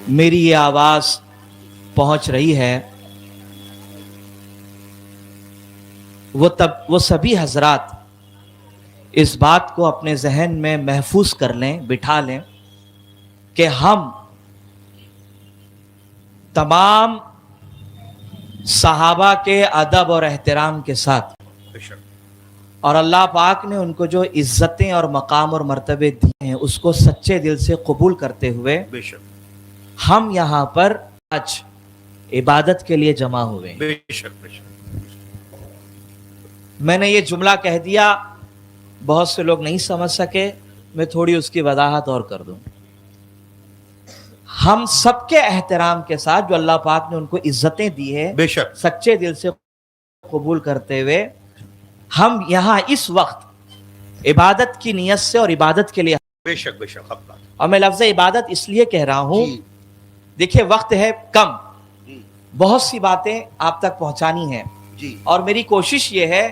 میری یہ آواز پہنچ رہی ہے، وہ سبھی حضرات اس بات کو اپنے ذہن میں محفوظ کر لیں، بٹھا لیں کہ ہم تمام صحابہ کے ادب اور احترام کے ساتھ اور اللہ پاک نے ان کو جو عزتیں اور مقام اور مرتبے دیے ہیں اس کو سچے دل سے قبول کرتے ہوئے ہم یہاں پر آج عبادت کے لیے جمع ہوئے ہیں۔ میں نے یہ جملہ کہہ دیا، بہت سے لوگ نہیں سمجھ سکے، میں تھوڑی اس کی وضاحت اور کر دوں۔ ہم سب کے احترام کے ساتھ جو اللہ پاک نے ان کو عزتیں دی ہے سچے دل سے قبول کرتے ہوئے ہم یہاں اس وقت عبادت کی نیت سے اور عبادت کے لیے، اور میں لفظ عبادت اس لیے کہہ رہا ہوں، دیکھیں وقت ہے کم، بہت سی باتیں آپ تک پہنچانی ہیں، اور میری کوشش یہ ہے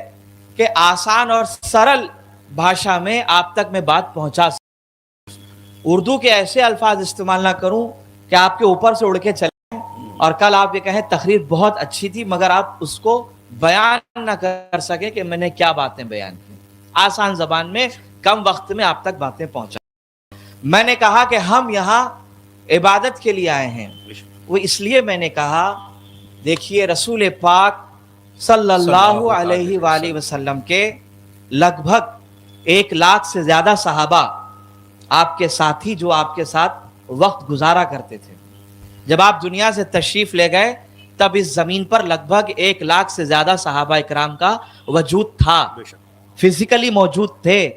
کہ آسان اور سرل بھاشا میں آپ تک میں بات پہنچا سکوں۔ اردو کے ایسے الفاظ استعمال نہ کروں کہ آپ کے اوپر سے اڑ کے چلیں اور کل آپ یہ کہیں تقریر بہت اچھی تھی مگر آپ اس کو بیان نہ کر سکیں کہ میں نے کیا باتیں بیان کی۔ آسان زبان میں کم وقت میں آپ تک باتیں پہنچا۔ میں نے کہا کہ ہم یہاں عبادت کے لیے آئے ہیں، وہ اس لیے میں نے کہا، دیکھیے رسول پاک صلی اللہ علیہ وآلہ وسلم کے لگ بھگ 1,00,000 سے زیادہ صحابہ آپ کے ساتھی جو آپ کے ساتھ وقت گزارا کرتے تھے۔ جب آپ دنیا سے تشریف لے گئے تب اس زمین پر لگ بھگ 1,00,000 سے زیادہ صحابہ اکرام کا وجود تھا، فزیکلی موجود تھے،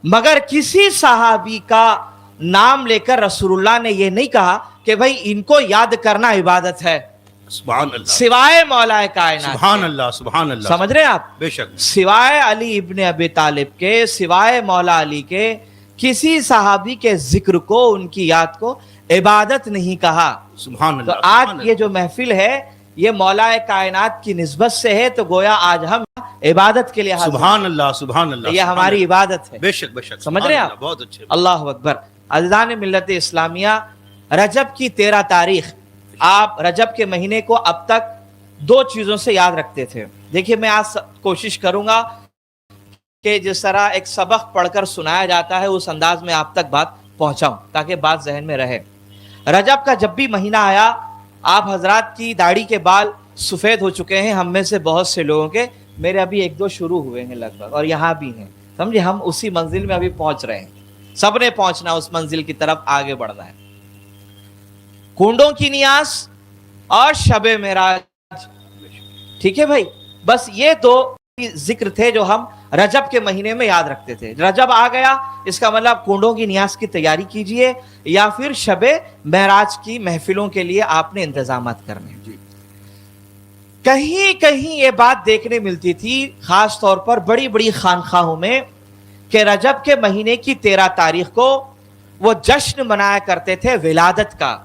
مگر کسی صحابی کا نام لے کر رسول اللہ نے یہ نہیں کہا کہ بھائی ان کو یاد کرنا عبادت ہے، سبحان اللہ، سوائے مولا کائنات، سبحان اللہ، سبحان اللہ، سمجھ رہے ہیں آپ؟ بے شک، سوائے علی ابن ابی طالب کے، سوائے مولا علی کے، کسی صحابی کے ذکر کو، ان کی یاد کو عبادت نہیں کہا۔ سبحان اللہ۔ تو آج یہ جو محفل ہے یہ مولا کائنات کی نسبت سے ہے، تو گویا آج ہم عبادت کے لیے حاضر ہیں۔ سبحان اللہ، سبحان اللہ، یہ ہماری عبادت ہے، بے شک بے شک، سمجھ رہے ہیں آپ؟ بہت اچھے، اللہ اکبر۔ عزیزان ملت اسلامیہ، رجب کی 13 تاریخ، آپ رجب کے مہینے کو اب تک 2 چیزوں سے یاد رکھتے تھے۔ دیکھیے میں آج کوشش کروں گا کہ جس طرح ایک سبق پڑھ کر سنایا جاتا ہے اس انداز میں آپ تک بات پہنچاؤں تاکہ بات ذہن میں رہے۔ رجب کا جب بھی مہینہ آیا، آپ حضرات کی داڑھی کے بال سفید ہو چکے ہیں، ہم میں سے بہت سے لوگوں کے، میرے ابھی 1-2 شروع ہوئے ہیں لگ بھگ، اور یہاں بھی ہیں، سمجھے؟ ہم اسی منزل میں ابھی پہنچ رہے ہیں، سب نے پہنچنا، اس منزل کی طرف آگے بڑھنا ہے۔ کنڈوں کی نیاز اور شب معراج، ٹھیک ہے بھائی؟ بس یہ 2 ذکر تھے جو ہم رجب کے مہینے میں یاد رکھتے تھے۔ رجب آ گیا، اس کا مطلب کنڈوں کی نیاز کی تیاری کیجئے، یا پھر شب معراج کی محفلوں کے لیے آپ نے انتظامات کرنے۔ کہیں کہیں یہ بات دیکھنے ملتی تھی، خاص طور پر بڑی بڑی خانقاہوں میں، کہ رجب کے مہینے کی 13 تاریخ کو وہ جشن منایا کرتے تھے ولادت کا۔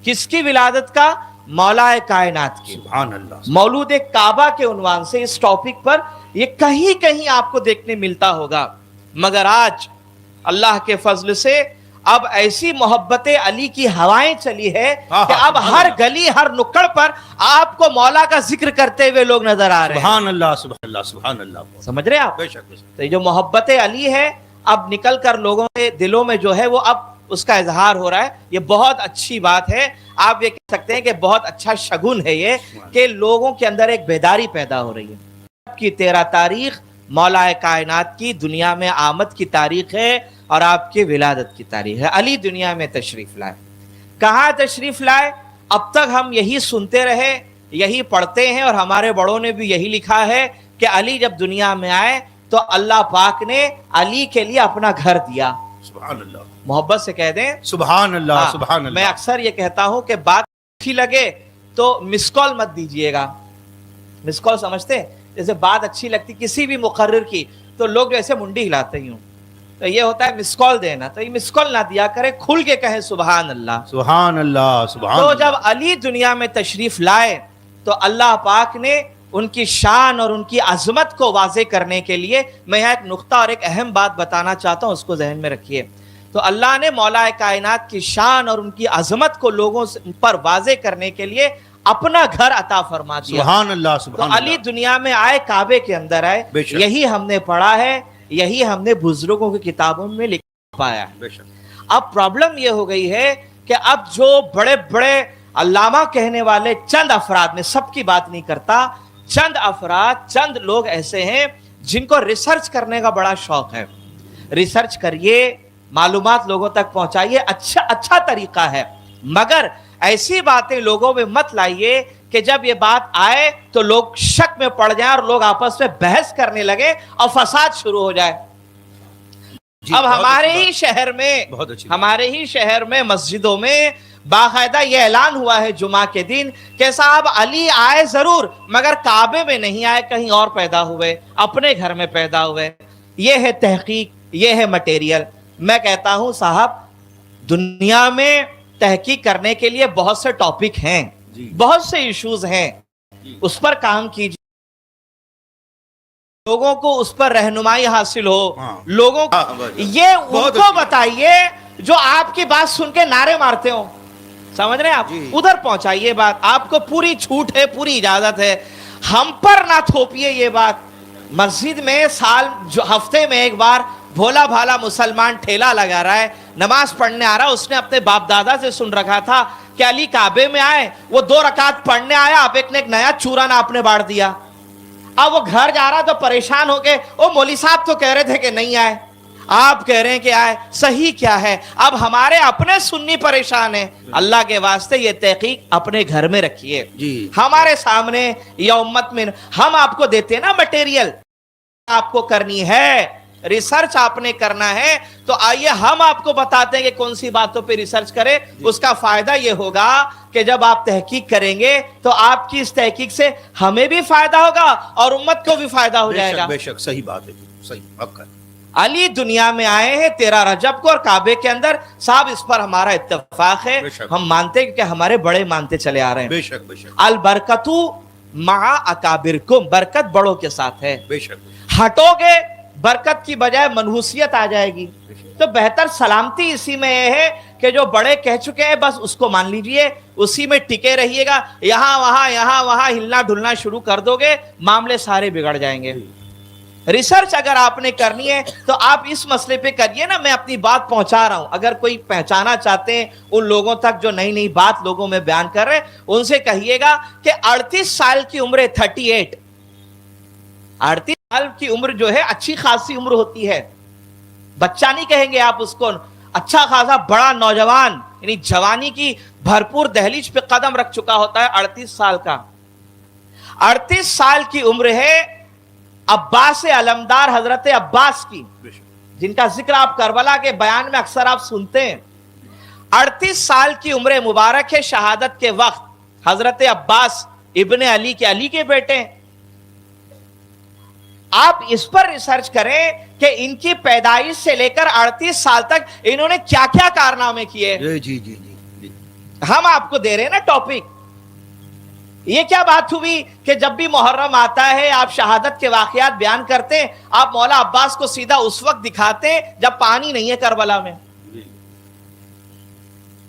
کس کی ولادت کا؟ مولا کائنات کی، سبحان اللہ، مولود کعبہ کے عنوان سے اس ٹاپک پر یہ کہیں کہیں آپ کو دیکھنے ملتا ہوگا۔ مگر آج اللہ کے فضل سے اب ایسی محبت علی کی ہوائیں چلی ہے کہ اب ہر گلی ہر نکڑ پر آپ کو مولا کا ذکر کرتے ہوئے لوگ نظر آ رہے ہیں۔ سبحان اللہ، سبحان اللہ، سبحان اللہ، سمجھ رہے ہیں آپ؟ بے شک بے شک، تو یہ جو محبت علی ہے اب نکل کر لوگوں کے دلوں میں جو ہے وہ اب اس کا اظہار ہو رہا ہے۔ یہ بہت اچھی بات ہے، آپ یہ کہہ سکتے ہیں کہ بہت اچھا شگن ہے یہ کہ لوگوں کے اندر ایک بیداری پیدا ہو رہی ہے۔ کی 13 تاریخ مولا کائنات کی دنیا میں آمد کی تاریخ ہے اور آپ کی ولادت کی تاریخ ہے۔ علی دنیا میں تشریف لائے، کہاں تشریف لائے؟ اب تک ہم یہی سنتے رہے، یہی پڑھتے ہیں، اور ہمارے بڑوں نے بھی یہی لکھا ہے کہ علی جب دنیا میں آئے تو اللہ پاک نے علی کے لیے اپنا گھر دیا۔ سبحان اللہ، محبت سے کہہ دیں سبحان اللہ، سبحان اللہ۔ میں اکثر یہ کہتا ہوں کہ بات اچھی لگے تو مس کال مت دیجئے گا۔ مس کال سمجھتے ہیں؟ جیسے بات اچھی لگتی کسی بھی مقرر کی تو لوگ جو ایسے منڈی ہلاتے ہی ہوں، تو یہ ہوتا ہے مس کال دینا، تو یہ مس کال نہ دیا کرے، کھل کے کہیں سبحان اللہ، سبحان اللہ، سبحان تو اللہ۔ جب علی دنیا میں تشریف لائے تو اللہ پاک نے ان کی شان اور ان کی عظمت کو واضح کرنے کے لیے میں یہاں ایک نقطہ اور ایک اہم بات بتانا چاہتا ہوں، اس کو ذہن میں رکھیے۔ تو اللہ نے مولا کائنات کی شان اور ان کی عظمت کو لوگوں پر واضح کرنے کے لیے اپنا گھر عطا فرما دیا. سبحان اللہ تو سبحان علی اللہ. دنیا میں آئے، کعبے کے اندر آئے. بے شک. یہی ہم نے پڑھا ہے، یہی ہم نے بزرگوں کی کتابوں میں لکھ پایا. بے شک. اب پرابلم یہ ہو گئی ہے کہ اب جو بڑے بڑے علامہ کہنے والے چند افراد، میں سب کی بات نہیں کرتا، چند افراد، چند لوگ ایسے ہیں جن کو ریسرچ کرنے کا بڑا شوق ہے. ریسرچ کریے، معلومات لوگوں تک پہنچائیے، اچھا طریقہ ہے، مگر ایسی باتیں لوگوں میں مت لائیے کہ جب یہ بات آئے تو لوگ شک میں پڑ جائیں اور لوگ آپس میں بحث کرنے لگے اور فساد شروع ہو جائے. اب ہمارے ہی شہر میں مسجدوں میں باقاعدہ یہ اعلان ہوا ہے جمعہ کے دن کہ صاحب علی آئے ضرور مگر کعبے میں نہیں آئے، کہیں اور پیدا ہوئے، اپنے گھر میں پیدا ہوئے. یہ ہے تحقیق، یہ ہے مٹیریل. میں کہتا ہوں صاحب دنیا میں تحقیق کرنے کے لیے بہت سے ٹاپک ہیں، بہت سے ایشوز ہیں، اس پر کام کیجیے، لوگوں کو اس پر رہنمائی حاصل ہو. لوگوں کو یہ ان کو بتائیے جو آپ کی بات سن کے نعرے مارتے ہو، سمجھ رہے ہیں آپ، ادھر پہنچائیے بات. آپ کو پوری چھوٹ ہے، پوری اجازت ہے، ہم پر نہ تھوپیے یہ بات. مسجد میں ہفتے میں ایک بار بھولا بھالا مسلمان ٹھیلا لگا رہا ہے، نماز پڑھنے آ رہا، اس نے اپنے باپ دادا سے سن رکھا تھا کہ علی کعبے میں آئے، وہ 2 رکعت پڑھنے آیا، اب ایک نے ایک نیا چورا آپ نے باڑ دیا. اب وہ گھر جا رہا تو پریشان ہو کے، او مولوی صاحب تو کہہ رہے تھے کہ نہیں آئے، آپ کہہ رہے ہیں کہ آئے، صحیح کیا ہے؟ اب ہمارے اپنے سنی پریشان ہیں. اللہ کے واسطے یہ تحقیق اپنے گھر میں رکھیے. ہمارے سامنے یا امت میں ہم آپ کو دیتے ہیں نا مٹیریل، آپ کو کرنی ہے، ریسرچ آپ نے کرنا ہے، تو آئیے ہم آپ کو بتاتے ہیں کہ کون سی باتوں پہ ریسرچ کرے. اس کا فائدہ یہ ہوگا کہ جب آپ تحقیق کریں گے تو آپ کی اس تحقیق سے ہمیں بھی فائدہ ہوگا اور امت کو بھی فائدہ ہو جائے گا. بے شک صحیح بات ہے، صحیح حق ہے. علی دنیا میں آئے ہیں 13 رجب کو اور کعبے کے اندر. صاحب اس پر ہمارا اتفاق ہے، ہم مانتے کہ ہمارے بڑے مانتے چلے آ رہے ہیں. بے شک بے شک. البرکتو مع اکابرکم، برکت بڑوں کے ساتھ ہے. بے شک. ہٹو گے برکت کی بجائے منحوسیت آ جائے گی. تو بہتر سلامتی اسی میں یہ ہے کہ جو بڑے کہہ چکے ہیں بس اس کو مان لیجئے، اسی میں ٹکے رہیے گا. یہاں وہاں ہلنا ڈھلنا شروع کر دو گے، معاملے سارے بگڑ جائیں گے. ریسرچ اگر آپ نے کرنی ہے تو آپ اس مسئلے پہ کریے نا. میں اپنی بات پہنچا رہا ہوں، اگر کوئی پہچانا چاہتے ہیں ان لوگوں تک جو نئی بات لوگوں میں بیان کر رہے ہیں، ان سے کہیے گا کہ 38 سال کی عمر، 38 سال کی عمر جو ہے اچھی خاصی عمر ہوتی ہے. بچہ نہیں کہیں گے آپ اس کو، اچھا خاصا بڑا نوجوان، یعنی جوانی کی بھرپور دہلیز پہ قدم رکھ چکا ہوتا ہے 38 سال کا. 38 سال کی عمر ہے عباس علمدار، حضرت عباس کی، جن کا ذکر آپ کربلا کے بیان میں اکثر آپ سنتے ہیں. 38 سال کی عمر مبارک ہے. شہادت کے وقت حضرت عباس ابن علی کے بیٹے. آپ اس پر ریسرچ کریں کہ ان کی پیدائش سے لے کر 38 سال تک انہوں نے کیا کیا کارنامے کیے. جی. ہم آپ کو دے رہے ہیں نا ٹاپک. یہ کیا بات ہوئی کہ جب بھی محرم آتا ہے آپ شہادت کے واقعات بیان کرتے ہیں، آپ مولا عباس کو سیدھا اس وقت دکھاتے ہیں جب پانی نہیں ہے کربلا میں.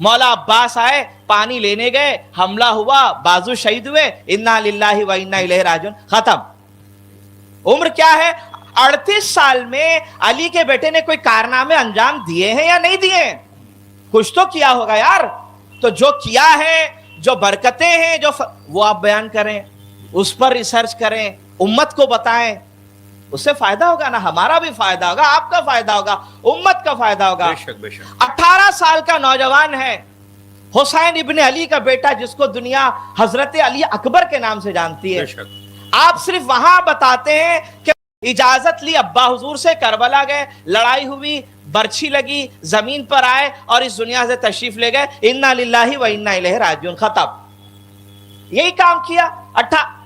مولا عباس آئے، پانی لینے گئے، حملہ ہوا، بازو شہید ہوئے، انا للہ و انا الیہ راجعون، ختم. عمر کیا ہے؟ 38 سال میں علی کے بیٹے نے کوئی کارنامے انجام دیے ہیں یا نہیں دیے؟ کچھ تو کیا ہوگا یار. تو جو کیا ہے، جو برکتیں ہیں، وہ آپ بیان کریں، اس پر ریسرچ کریں، امت کو بتائیں، اس سے فائدہ ہوگا نا. ہمارا بھی فائدہ ہوگا، آپ کا فائدہ ہوگا، امت کا فائدہ ہوگا. بے شک. 18 سال کا نوجوان ہے، حسین ابن علی کا بیٹا، جس کو دنیا حضرت علی اکبر کے نام سے جانتی ہے. آپ صرف وہاں بتاتے ہیں کہ اجازت لی ابا حضور سے، کربلا گئے، لڑائی ہوئی، برچھی لگی، زمین پر آئے اور اس دنیا سے تشریف لے گئے، انا للہ و انا الیہ راجعون، ختم. یہی کام کیا.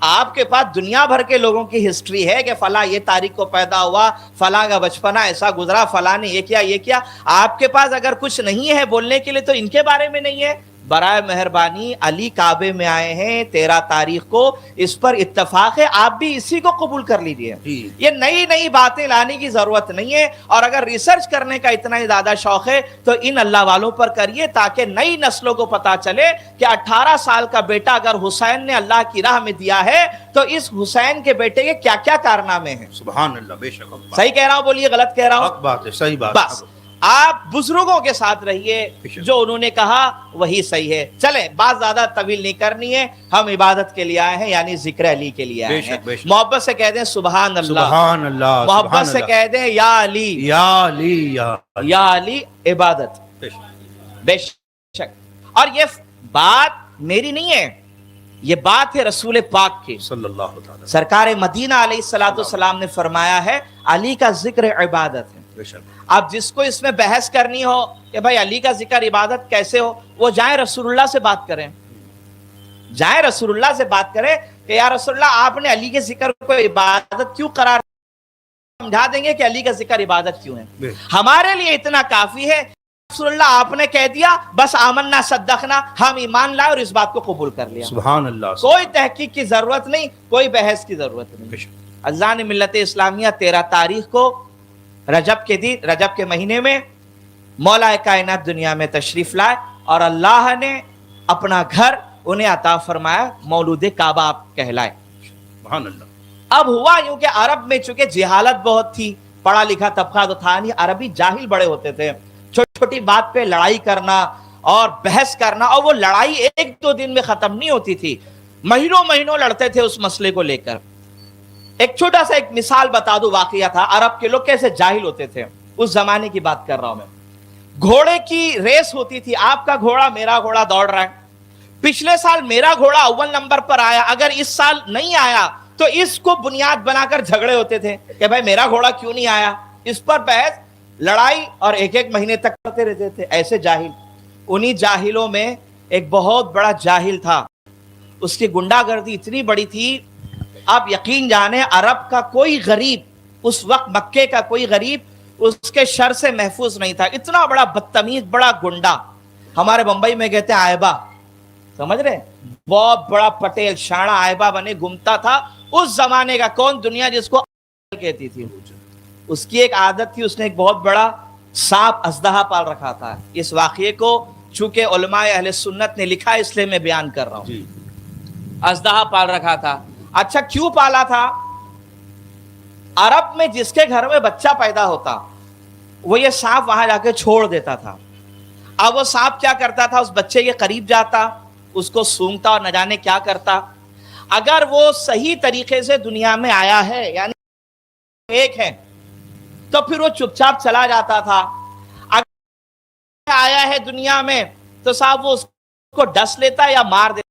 آپ کے پاس دنیا بھر کے لوگوں کی ہسٹری ہے کہ فلاں یہ تاریخ کو پیدا ہوا، فلاں کا بچپنا ایسا گزرا، فلاں نے یہ کیا. آپ کے پاس اگر کچھ نہیں ہے بولنے کے لیے تو ان کے بارے میں نہیں ہے. برائے مہربانی علی کعبے میں آئے ہیں 13 تاریخ کو، اس پر اتفاق ہے، آپ بھی اسی کو قبول کر لیجئے۔ یہ نئی نئی باتیں لانے کی ضرورت نہیں ہے، اور اگر ریسرچ کرنے کا اتنا ہی زیادہ شوق ہے تو ان اللہ والوں پر کریے، تاکہ نئی نسلوں کو پتا چلے کہ 18 سال کا بیٹا اگر حسین نے اللہ کی راہ میں دیا ہے تو اس حسین کے بیٹے کے کیا کیا کارنامے ہیں۔ سبحان اللہ، بے شک صحیح کہہ رہا ہوں، بولیے غلط کہہ رہا ہوں؟ حق بات ہے، صحیح بات بس آپ بزرگوں کے ساتھ رہیے، جو انہوں نے کہا وہی صحیح ہے۔ چلیں بات زیادہ طویل نہیں کرنی ہے، ہم عبادت کے لیے آئے ہیں، یعنی ذکر علی کے لیے آئے ہیں۔ محبت سے کہہ دیں سبحان اللہ، سبحان اللہ، محبت سے کہہ دیں یا علی، یا علی، یا علی عبادت، بے شک۔ اور یہ بات میری نہیں ہے، یہ بات ہے رسول پاک کی، صلی اللہ تعالی۔ سرکار مدینہ علیہ السلام نے فرمایا ہے علی کا ذکر عبادت ہے۔ بے شک۔ اب جس کو اس میں بحث کرنی ہو کہ بھائی علی کا ذکر عبادت کیسے ہو، وہ جائیں رسول اللہ سے بات کریں، جائیں رسول اللہ سے بات کریں کہ یا رسول اللہ آپ نے علی کے ذکر کو عبادت کیوں قرار، سمجھا دیں گے کہ علی کا ذکر عبادت کیوں ہے۔ ہمارے لیے اتنا کافی ہے، رسول اللہ آپ نے کہہ دیا بس آمنا صدقنا، ہم ایمان لائے اور اس بات کو قبول کر لیا۔ سبحان اللہ، کوئی تحقیق کی ضرورت نہیں، کوئی بحث کی ضرورت نہیں۔ اللہ نے ملت اسلامیہ 13 تاریخ کو رجب کے دن، رجب کے مہینے میں مولا کائنات دنیا میں تشریف لائے، اور اللہ نے اپنا گھر انہیں عطا فرمایا، مولود کعبہ آپ کہلائے۔ سبحان اللہ۔ اب ہوا یوں کہ عرب میں چونکہ جہالت بہت تھی، پڑھا لکھا طبقہ تو تھا نہیں، عربی جاہل بڑے ہوتے تھے، چھوٹی چھوٹی بات پہ لڑائی کرنا اور بحث کرنا، اور وہ لڑائی 1-2 دن میں ختم نہیں ہوتی تھی، مہینوں مہینوں لڑتے تھے اس مسئلے کو لے کر۔ ایک چھوٹا سا ایک مثال بتا دو، واقعہ تھا، عرب کے لوگ کیسے جاہل ہوتے تھے، اس زمانے کی بات کر رہا ہوں میں۔ گھوڑے کی ریس ہوتی تھی، آپ کا گھوڑا میرا گھوڑا دوڑ رہا ہے، پچھلے سال میرا گھوڑا اول نمبر پر آیا، اگر اس سال نہیں آیا تو اس کو بنیاد بنا کر جھگڑے ہوتے تھے کہ بھائی میرا گھوڑا کیوں نہیں آیا، اس پر بحث لڑائی، اور 1-1 مہینے تک کرتے رہتے تھے ایسے جاہل۔ انہی جاہلوں میں ایک بہت بڑا جاہل تھا، اس کی گنڈا گردی اتنی بڑی تھی، آپ یقین جانیں عرب کا کوئی غریب، اس وقت مکے کا کوئی غریب اس کے شر سے محفوظ نہیں تھا، اتنا بڑا بدتمیز بڑا گنڈا، ہمارے بمبئی میں کہتے ہیں آئبہ، سمجھ رہے، بہت بڑا پٹیل شانہ آئبہ بنے گھومتا تھا۔ اس زمانے کا کون دنیا جس کو کہتی تھی، اس کی ایک عادت تھی، اس نے ایک بہت بڑا سانپ اژدہا پال رکھا تھا۔ اس واقعے کو چونکہ علماء اہل سنت نے لکھا اس لیے میں بیان کر رہا ہوں۔ اژدہا پال رکھا تھا۔ اچھا کیوں پالا تھا؟ عرب میں جس کے گھر میں بچہ پیدا ہوتا وہ یہ سانپ وہاں جا کے چھوڑ دیتا تھا۔ اب وہ سانپ کیا کرتا تھا، اس بچے کے قریب جاتا، اس کو سونگتا اور نہ جانے کیا کرتا۔ اگر وہ صحیح طریقے سے دنیا میں آیا ہے، یعنی ایک ہے، تو پھر وہ چپ چاپ چلا جاتا تھا۔ اگر آیا ہے دنیا میں تو صاحب وہ اس کو ڈس لیتا یا مار دیتا۔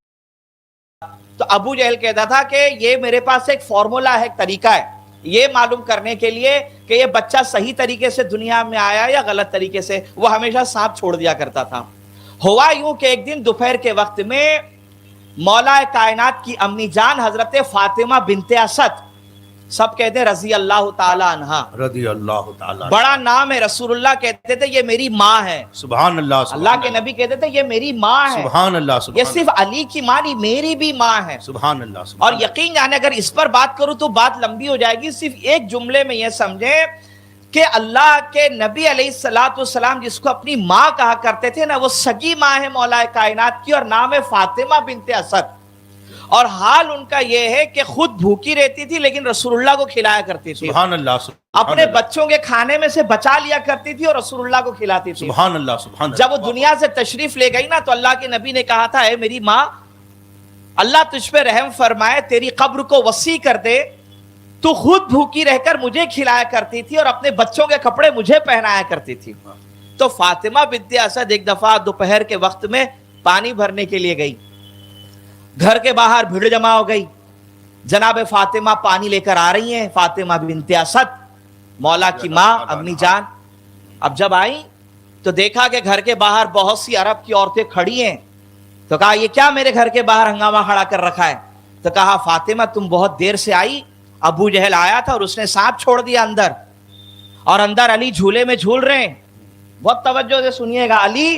تو ابو جہل کہتا تھا کہ یہ میرے پاس ایک فارمولا ہے، ایک طریقہ ہے، یہ معلوم کرنے کے لیے کہ یہ بچہ صحیح طریقے سے دنیا میں آیا یا غلط طریقے سے۔ وہ ہمیشہ سانپ چھوڑ دیا کرتا تھا۔ ہوا یوں کہ ایک دن دوپہر کے وقت میں مولا کائنات کی امی جان حضرت فاطمہ بنت اسد، سب کہتے ہیں رضی اللہ تعالی عنہا، رضی اللہ تعالی، بڑا نام ہے، رسول اللہ کہتے تھے یہ میری ماں ہے، سبحان اللہ، اللہ کے نبی کہتے تھے یہ میری ماں ہے، سبحان اللہ، یہ صرف علی کی ماں نہیں میری بھی ماں ہے، سبحان اللہ۔ اور یقین جانے اگر اس پر بات کروں تو بات لمبی ہو جائے گی، صرف ایک جملے میں یہ سمجھیں کہ اللہ کے نبی علیہ السلام جس کو اپنی ماں کہا کرتے تھے نا، وہ سگی ماں ہے مولا کائنات کی، اور نام ہے فاطمہ بنت اسد، اور حال ان کا یہ ہے کہ خود بھوکی رہتی تھی لیکن رسول اللہ کو کھلایا کرتی تھی، سبحان اللہ، اپنے بچوں کے کھانے میں سے بچا لیا کرتی تھی اور رسول اللہ کو کھلاتی تھی۔ سبحان اللہ، سبحان اللہ۔ جب وہ دنیا سے تشریف لے گئی نا تو اللہ کے نبی نے کہا تھا اے میری ماں، اللہ تجھ پہ رحم فرمائے، تیری قبر کو وسیع کر دے، تو خود بھوکی رہ کر مجھے کھلایا کرتی تھی اور اپنے بچوں کے کپڑے مجھے پہنایا کرتی تھی۔ تو فاطمہ بنت اسد ایک دفعہ دوپہر کے وقت میں پانی بھرنے کے لیے گئی، گھر کے باہر بھیڑ جمع ہو گئی، جناب فاطمہ پانی لے کر آ رہی ہیں، فاطمہ بنت اسد مولا کی ماں امی جان۔ اب جب آئی تو دیکھا کہ گھر کے باہر بہت سی عرب کی عورتیں کھڑی ہیں، تو کہا یہ کیا میرے گھر کے باہر ہنگامہ کھڑا کر رکھا ہے؟ تو کہا فاطمہ تم بہت دیر سے آئی، ابو جہل آیا تھا اور اس نے سانپ چھوڑ دیا اندر، اور اندر علی جھولے میں جھول رہے ہیں۔ بہت توجہ سے سنیے گا، علی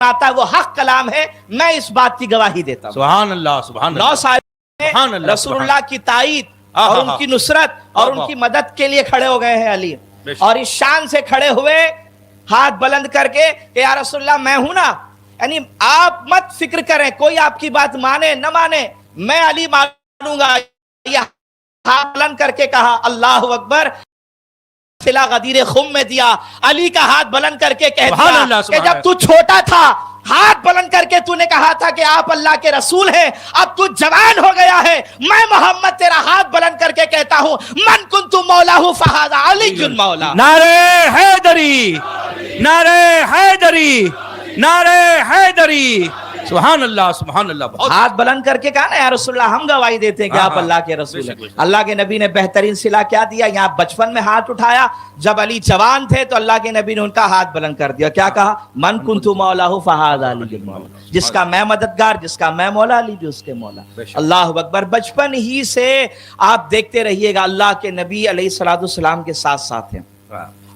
آتا ہے وہ حق کلام ہے، میں اس بات کی گواہی دیتا ہوں۔ سبحان اللہ سبحان 9 اللہ سال سبحان اللہ رسول اللہ کی تائید اور ان کی نصرت اور ان کی مدد کے لیے کھڑے ہو گئے ہیں علی، اور اس شان سے کھڑے ہوئے ہاتھ بلند کر کے کہ یا رسول اللہ میں ہوں نا، یعنی آپ مت فکر کریں کوئی آپ کی بات مانے نہ مانے، میں علی مانوں گا۔ یہ ہاتھ بلند کر کے کہا اللہ اکبر، سلا غدیر خم میں دیا، علی کا ہاتھ بلند کر کے کہہ دیا کہ جب تو چھوٹا تھا ہاتھ بلند کر کے تو نے کہا تھا کہ آپ اللہ کے رسول ہیں، اب تو جوان ہو گیا ہے، میں محمد تیرا ہاتھ بلند کر کے کہتا ہوں من کنت مولاہ فہذا علی مولا۔ نعرہ حیدری، نعرہ حیدری، نعرہ حیدری، سبحان اللہ سبحان اللہ۔ ہاتھ بلند کر کے کہا نا یا رسول اللہ ہم گواہی دیتے ہیں کہ آپ اللہ کے رسول ہیں۔ اللہ کے نبی نے بہترین صلہ کیا دیا، یہاں بچپن میں ہاتھ اٹھایا، جب علی جوان تھے تو اللہ کے نبی نے ان کا ہاتھ بلند کر دیا، کیا کہا من کنت مولاہ فہذا علی مولا، جس کا میں مددگار، جس کا میں مولا، علی بھی اس کے مولا۔ اللہ اکبر۔ بچپن ہی سے آپ دیکھتے رہیے گا اللہ کے نبی علیہ الصلوۃ والسلام کے ساتھ ساتھ ہیں،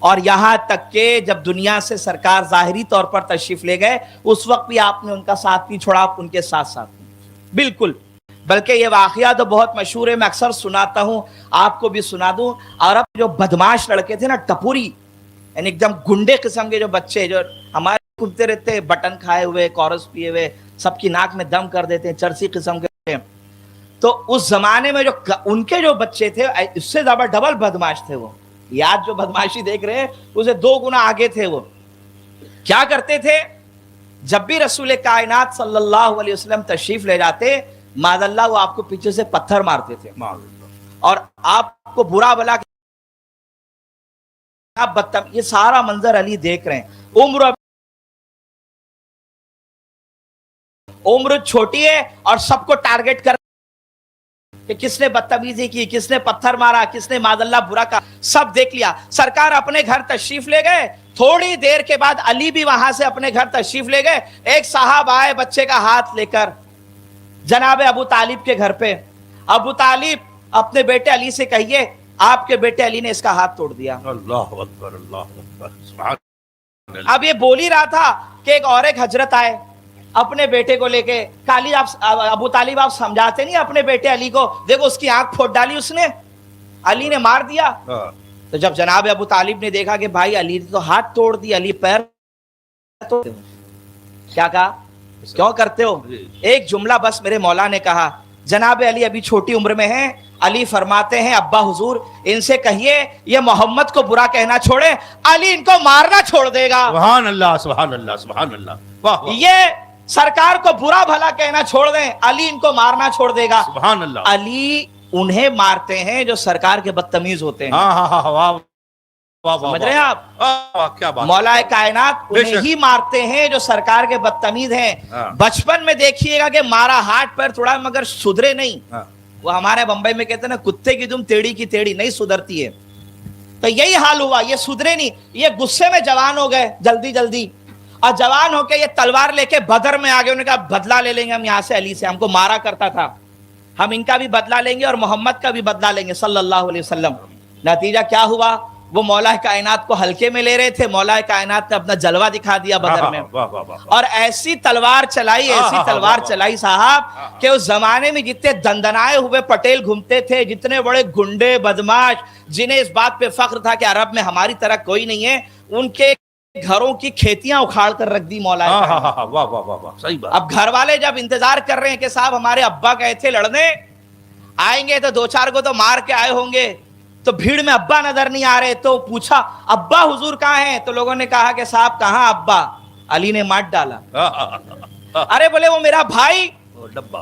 اور یہاں تک کہ جب دنیا سے سرکار ظاہری طور پر تشریف لے گئے اس وقت بھی آپ نے ان کا ساتھ نہیں چھوڑا، آپ ان کے ساتھ ساتھ ہیں بالکل۔ بلکہ یہ واقعہ تو بہت مشہور ہے، میں اکثر سناتا ہوں، آپ کو بھی سنا دوں۔ عرب جو بدماش لڑکے تھے نا، ٹپوری، یعنی ایک دم گنڈے قسم کے جو بچے جو ہمارے گھومتے رہتے، بٹن کھائے ہوئے، کورس پیے ہوئے، سب کی ناک میں دم کر دیتے ہیں، چرسی قسم کے، تو اس زمانے میں جو ان کے جو بچے تھے اس سے زیادہ ڈبل بدماش تھے وہ، یاد جو بدماشی دیکھ رہے ہیں اسے 2 گنا آگے تھے۔ وہ کیا کرتے تھے، جب بھی رسول کائنات صلی اللہ علیہ وسلم تشریف لے جاتے معاذ اللہ وہ آپ کو پیچھے سے پتھر مارتے تھے اور آپ کو برا بلا آپ بدتم۔ یہ سارا منظر علی دیکھ رہے ہیں، عمر چھوٹی ہے اور سب کو ٹارگٹ کر کہ کس نے بدتمیزی کی، کس نے پتھر مارا، کس نے معاذ اللہ برا کہا، سب دیکھ لیا۔ سرکار اپنے گھر تشریف لے گئے، تھوڑی دیر کے بعد علی بھی وہاں سے اپنے گھر تشریف لے گئے۔ ایک صاحب آئے بچے کا ہاتھ لے کر جناب ابو طالب کے گھر پہ، ابو طالب اپنے بیٹے علی سے کہیے آپ کے بیٹے علی نے اس کا ہاتھ توڑ دیا۔ اللہ اکبر اللہ اکبر سبحان اللہ۔ اب یہ بول ہی رہا تھا کہ ایک حضرت آئے اپنے بیٹے کو لے کے، کالی آپ ابو طالب آپ سمجھاتے نہیں اپنے بیٹے علی کو، دیکھو اس کی آنکھ پھوڑ ڈالی اس نے، علی نے مار دیا۔ تو جب جناب ابو طالب نے دیکھا کہ بھائی علی نے تو ہاتھ توڑ دی، علی پیر توڑ، کیا کہا کیوں کرتے ہو؟ ایک جملہ بس میرے مولا نے کہا، جناب علی ابھی چھوٹی عمر میں ہیں، علی فرماتے ہیں ابا حضور ان سے کہیے یہ محمد کو برا کہنا چھوڑے، علی ان کو مارنا چھوڑ دے گا۔ سبحان اللہ سبحان اللہ سبحان اللہ۔ یہ سرکار کو برا بھلا کہنا چھوڑ دیں، علی ان کو مارنا چھوڑ دے گا۔ سبحان اللہ۔ علی انہیں مارتے ہیں جو سرکار کے بدتمیز ہوتے ہیں۔ سمجھ رہے ہیں آپ؟ کیا بات، مولا کائنات انہیں ہی مارتے ہیں جو سرکار کے بدتمیز ہیں۔ بچپن میں دیکھیے گا کہ مارا ہاتھ پر تھوڑا مگر سدھرے نہیں، وہ ہمارے بمبئی میں کہتے ہیں نا کتے کی تم ٹیڑھی کی ٹیڑھی نہیں سدھرتی ہے، تو یہی حال ہوا، یہ سدھرے نہیں، یہ غصے میں جوان ہو گئے جلدی جلدی، اور جوان ہو کے یہ تلوار لے کے بدر میں آگے، انہوں نے کہا بدلہ لے لیں گے ہم یہاں سے، علی سے ہم کو مارا کرتا تھا، ہم ان کا بھی بدلہ لیں گے اور محمد کا بھی بدلہ لیں گے صلی اللہ علیہ وسلم۔ نتیجہ کیا ہوا، وہ مولا کائنات کو ہلکے میں لے رہے تھے، مولا کائنات نے اپنا جلوہ دکھا دیا بدر میں، اور ایسی تلوار چلائی، ایسی تلوار چلائی صاحب کہ اس زمانے میں جتنے دندنائے ہوئے پٹیل گھومتے تھے، جتنے بڑے گنڈے بدماش جنہیں اس بات پہ فخر تھا کہ عرب میں ہماری طرح کوئی نہیں ہے، ان کے گھروں کی کھیتیاں اکھاڑ کر رکھ دی مولا کائنات۔ اب گھر والے جب انتظار کر رہے ہیں کہ صاحب ہمارے ابا گئے تھے لڑنے، آئیں گے تو 2-4 کو تو مار کے آئے ہوں گے، تو بھیڑ میں ابا نظر نہیں آ رہے، تو پوچھا ابا حضور کہاں ہیں؟ تو لوگوں نے کہا کہ صاحب کہاں ابا، علی نے مات ڈالا۔ ارے بولے وہ میرا بھائی،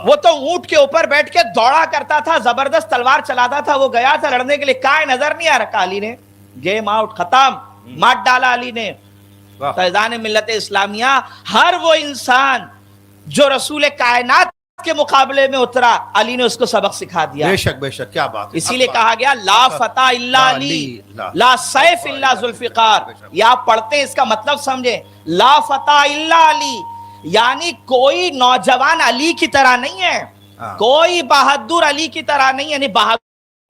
وہ تو اونٹ کے اوپر بیٹھ کے دوڑا کرتا تھا، زبردست تلوار چلاتا تھا، وہ گیا تھا لڑنے کے لیے، کہاں نظر نہیں آ رکھا، علی نے گیم آؤٹ، ختم، مات ڈالا علی نے۔ فیضان ملت اسلامیہ، ہر وہ انسان جو رسول کائنات کے مقابلے میں اترا، علی نے اس کو سبق سکھا دیا۔ بے شک بے شک، کیا بات ہے۔ اسی لیے کہا گیا لا فتح الا علی لا سیف الا ذوالفقار، یہ آپ پڑھتے ہیں اس کا مطلب سمجھیں، لا فتح الا علی، یعنی کوئی نوجوان علی کی طرح نہیں ہے، کوئی بہادر علی کی طرح نہیں، یعنی بہادر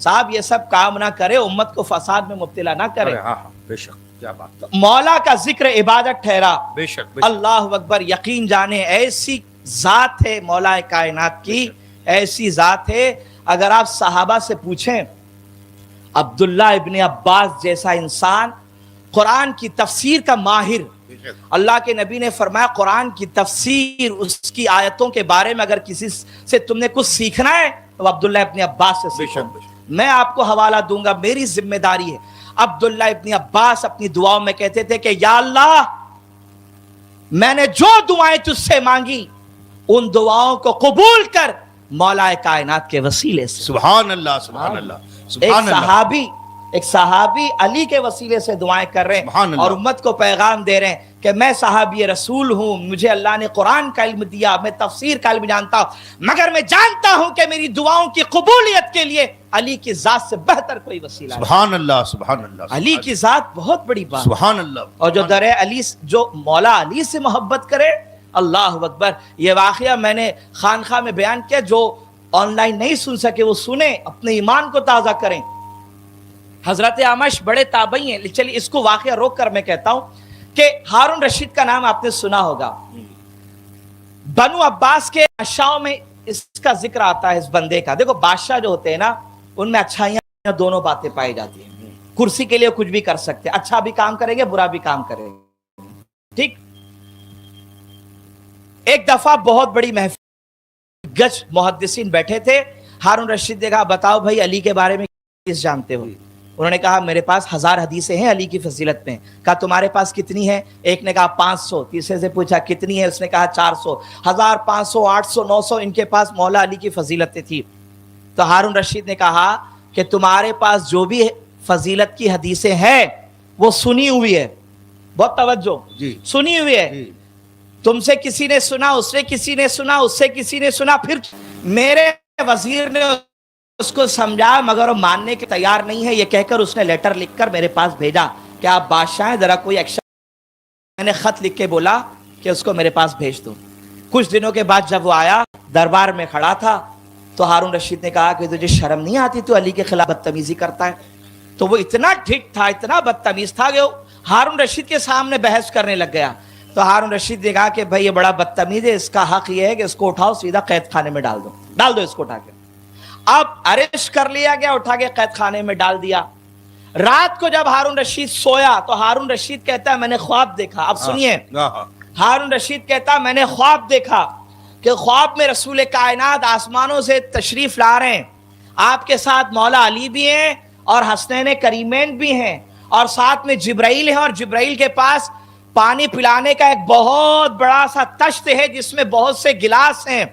صاحب یہ سب کام نہ کرے، امت کو فساد میں مبتلا نہ کرے. ہاں ہاں بے شک، کیا بات. مولا کا ذکر عبادت ٹھہرا. بے شک بے شک. اللہ اکبر. یقین جانے ایسی ذات ہے مولا کائنات کی، ایسی ذات ہے. اگر آپ صحابہ سے پوچھیں، عبداللہ ابن عباس جیسا انسان قرآن کی تفسیر کا ماہر، اللہ کے نبی نے فرمایا قرآن کی تفسیر، اس کی آیتوں کے بارے میں اگر کسی سے تم نے کچھ سیکھنا ہے تو عبداللہ ابن عباس سے سیکھو. میں آپ کو حوالہ دوں گا، میری ذمہ داری ہے. عبداللہ ابن عباس اپنی دعاؤں میں کہتے تھے کہ یا اللہ، میں نے جو دعائیں تجھ سے مانگی ان دعاؤں کو قبول کر مولا کائنات کے وسیلے سے. سبحان اللہ سبحان اللہ. ایک صحابی علی کے وسیلے سے دعائیں کر رہے ہیں اور امت کو پیغام دے رہے ہیں کہ میں صحابی رسول ہوں، مجھے اللہ نے قرآن کا علم دیا، میں تفسیر کا علم جانتا ہوں، مگر میں جانتا ہوں کہ میری دعاؤں کی قبولیت کے لیے علی کی ذات سے بہتر کوئی وسیلہ نہیں. سبحان اللہ سبحان اللہ. علی کی ذات بہت بڑی بات. سبحان اللہ. اور جو در علی، جو مولا علی سے محبت کرے، اللہ اکبر. یہ واقعہ میں نے خانقاہ میں بیان کیا، جو آن لائن نہیں سن سکے وہ سنیں، اپنے ایمان کو تازہ کریں. حضرت اعمش بڑے تابعی ہیں. چلیے اس کو واقعہ روک کر میں کہتا ہوں کہ ہارون رشید کا نام آپ نے سنا ہوگا. بنو عباس کے بادشاہوں میں اس کا ذکر آتا ہے، اس بندے کا. دیکھو بادشاہ جو ہوتے ہیں نا، ان میں اچھائیاں دونوں باتیں پائی جاتی ہیں. کرسی کے لیے کچھ بھی کر سکتے، اچھا بھی کام کریں گے، برا بھی کام کریں گے. ٹھیک. ایک دفعہ بہت بڑی محفل، گج محدثین بیٹھے تھے. ہارون رشید نے کہا بتاؤ بھائی علی کے بارے میں کس جانتے ہو؟ انہوں نے کہا میرے پاس 1000 حدیثیں ہیں علی کی فضیلت میں. کہا تمہارے پاس کتنی ہے؟ ایک نے کہا 500. تیسرے سے پوچھا کتنی ہے؟ اس نے کہا 400. 1000 500 800 900 ان کے پاس مولا علی کی فضیلتیں تھی. تو ہارون رشید نے کہا کہ تمہارے پاس جو بھی فضیلت کی حدیثیں ہیں وہ سنی ہوئی ہے. بہت توجہ جی. سنی ہوئی ہے جی. تم سے کسی نے سنا، اس سے کسی نے سنا، اس سے کسی نے سنا. پھر میرے وزیر نے اس کو سمجھا مگر وہ ماننے کے تیار نہیں ہے. یہ کہہ کر اس نے لیٹر لکھ کر میرے پاس بھیجا کہ آپ بادشاہ ہیں، ذرا کوئی ایکشن. میں نے خط لکھ کے بولا کہ اس کو میرے پاس بھیج دو. کچھ دنوں کے بعد جب وہ آیا، دربار میں کھڑا تھا، تو ہارون رشید نے کہا کہ تجھے شرم نہیں آتی تو علی کے خلاف بدتمیزی کرتا ہے؟ تو وہ اتنا ٹھیک تھا، اتنا بدتمیز تھا کہ وہ ہارون رشید کے سامنے بحث کرنے لگ گیا. تو ہارون رشید نے کہا کہ بھائی یہ بڑا بدتمیز ہے، اس کا حق یہ ہے کہ اس کو اٹھاؤ سیدھا قید خانے میں ڈال دو اس کو اٹھا کے. اب اریسٹ کر لیا گیا، اٹھا کے قید خانے میں ڈال دیا. رات کو جب ہارون رشید سویا تو ہارون رشید کہتا ہے میں نے خواب دیکھا. اب سنیے، ہارون رشید کہتا ہے میں نے خواب دیکھا کہ خواب میں رسول کائنات آسمانوں سے تشریف لا رہے ہیں، آپ کے ساتھ مولا علی بھی ہیں اور حسنین کریمین بھی ہیں، اور ساتھ میں جبرائیل ہے، اور جبرائیل کے پاس پانی پلانے کا ایک بہت بڑا سا تشت ہے جس میں بہت سے گلاس ہیں.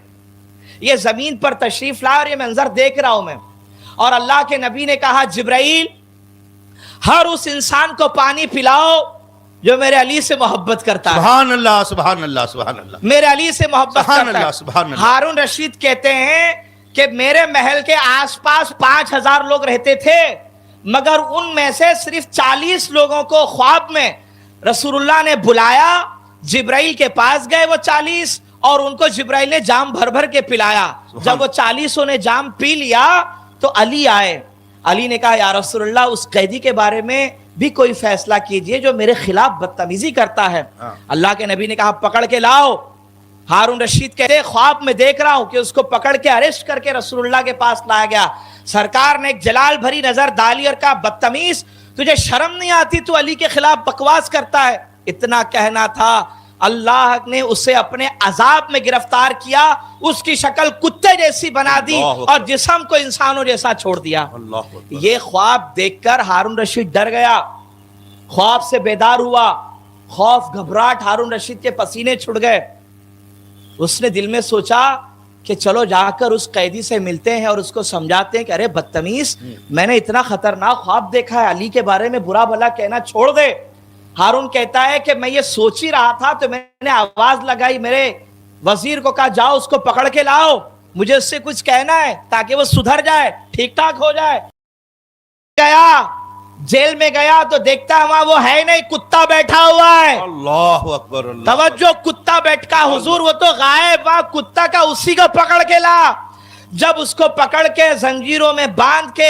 یہ زمین پر تشریف لا اور یہ منظر دیکھ رہا ہوں میں. اور اللہ کے نبی نے کہا جبرائیل ہر اس انسان کو پانی پلاؤ جو میرے علی سے محبت کرتا ہے. سبحان اللہ سبحان اللہ سبحان اللہ. میرے علی سے محبت کرتا ہے. سبحان اللہ. ہارون رشید کہتے ہیں کہ میرے محل کے آس پاس 5000 لوگ رہتے تھے، مگر ان میں سے صرف 40 لوگوں کو خواب میں رسول اللہ نے بلایا. جبرائیل کے پاس گئے وہ 40 اور ان کو جبرائیل نے جام بھر بھر کے پلایا. جب وہ 40 نے جام پی لیا تو علی آئے. علی نے کہا یا رسول اللہ اس قیدی کے بارے میں بھی کوئی فیصلہ کیجئے جو میرے خلاف بدتمیزی کرتا ہے. اللہ کے نبی نے کہا پکڑ کے لاؤ. ہارون رشید کہتے خواب میں دیکھ رہا ہوں کہ اس کو پکڑ کے اریسٹ کر کے رسول اللہ کے پاس لایا گیا. سرکار نے ایک جلال بھری نظر ڈالی اور کہا بدتمیز، تجھے شرم نہیں آتی؟ تو علی کے خلاف بکواس کرتا ہے. اتنا کہنا تھا، اللہ نے اسے اپنے عذاب میں گرفتار کیا، اس کی شکل کتے جیسی بنا دی اور جسم کو انسانوں جیسا چھوڑ دیا. یہ خواب دیکھ کر ہارون رشید ڈر گیا، خواب سے بیدار ہوا. خوف گھبراہٹ، ہارون رشید کے پسینے چھڑ گئے. اس نے دل میں سوچا کہ چلو جا کر اس قیدی سے ملتے ہیں اور اس کو سمجھاتے ہیں کہ ارے بدتمیز، میں نے اتنا خطرناک خواب دیکھا ہے، علی کے بارے میں برا بھلا کہنا چھوڑ دے. ہارون کہتا ہے کہ میں یہ سوچ ہی رہا تھا تو میں نے آواز لگائی، میرے وزیر کو کہا جاؤ اس کو پکڑ کے لاؤ، مجھے اس سے کچھ کہنا ہے تاکہ وہ سدھر جائے، ٹھیک ٹھاک ہو جائے. گیا جیل میں گیا تو دیکھتا وہاں وہ ہے نہیں، کتا بیٹھا ہوا ہے. اللہ اکبر. توجہ، کتا بیٹھا. حضور وہ تو غائب، وہاں کتا کا اسی کو پکڑ کے لا. جب اس کو پکڑ کے زنجیروں میں باندھ کے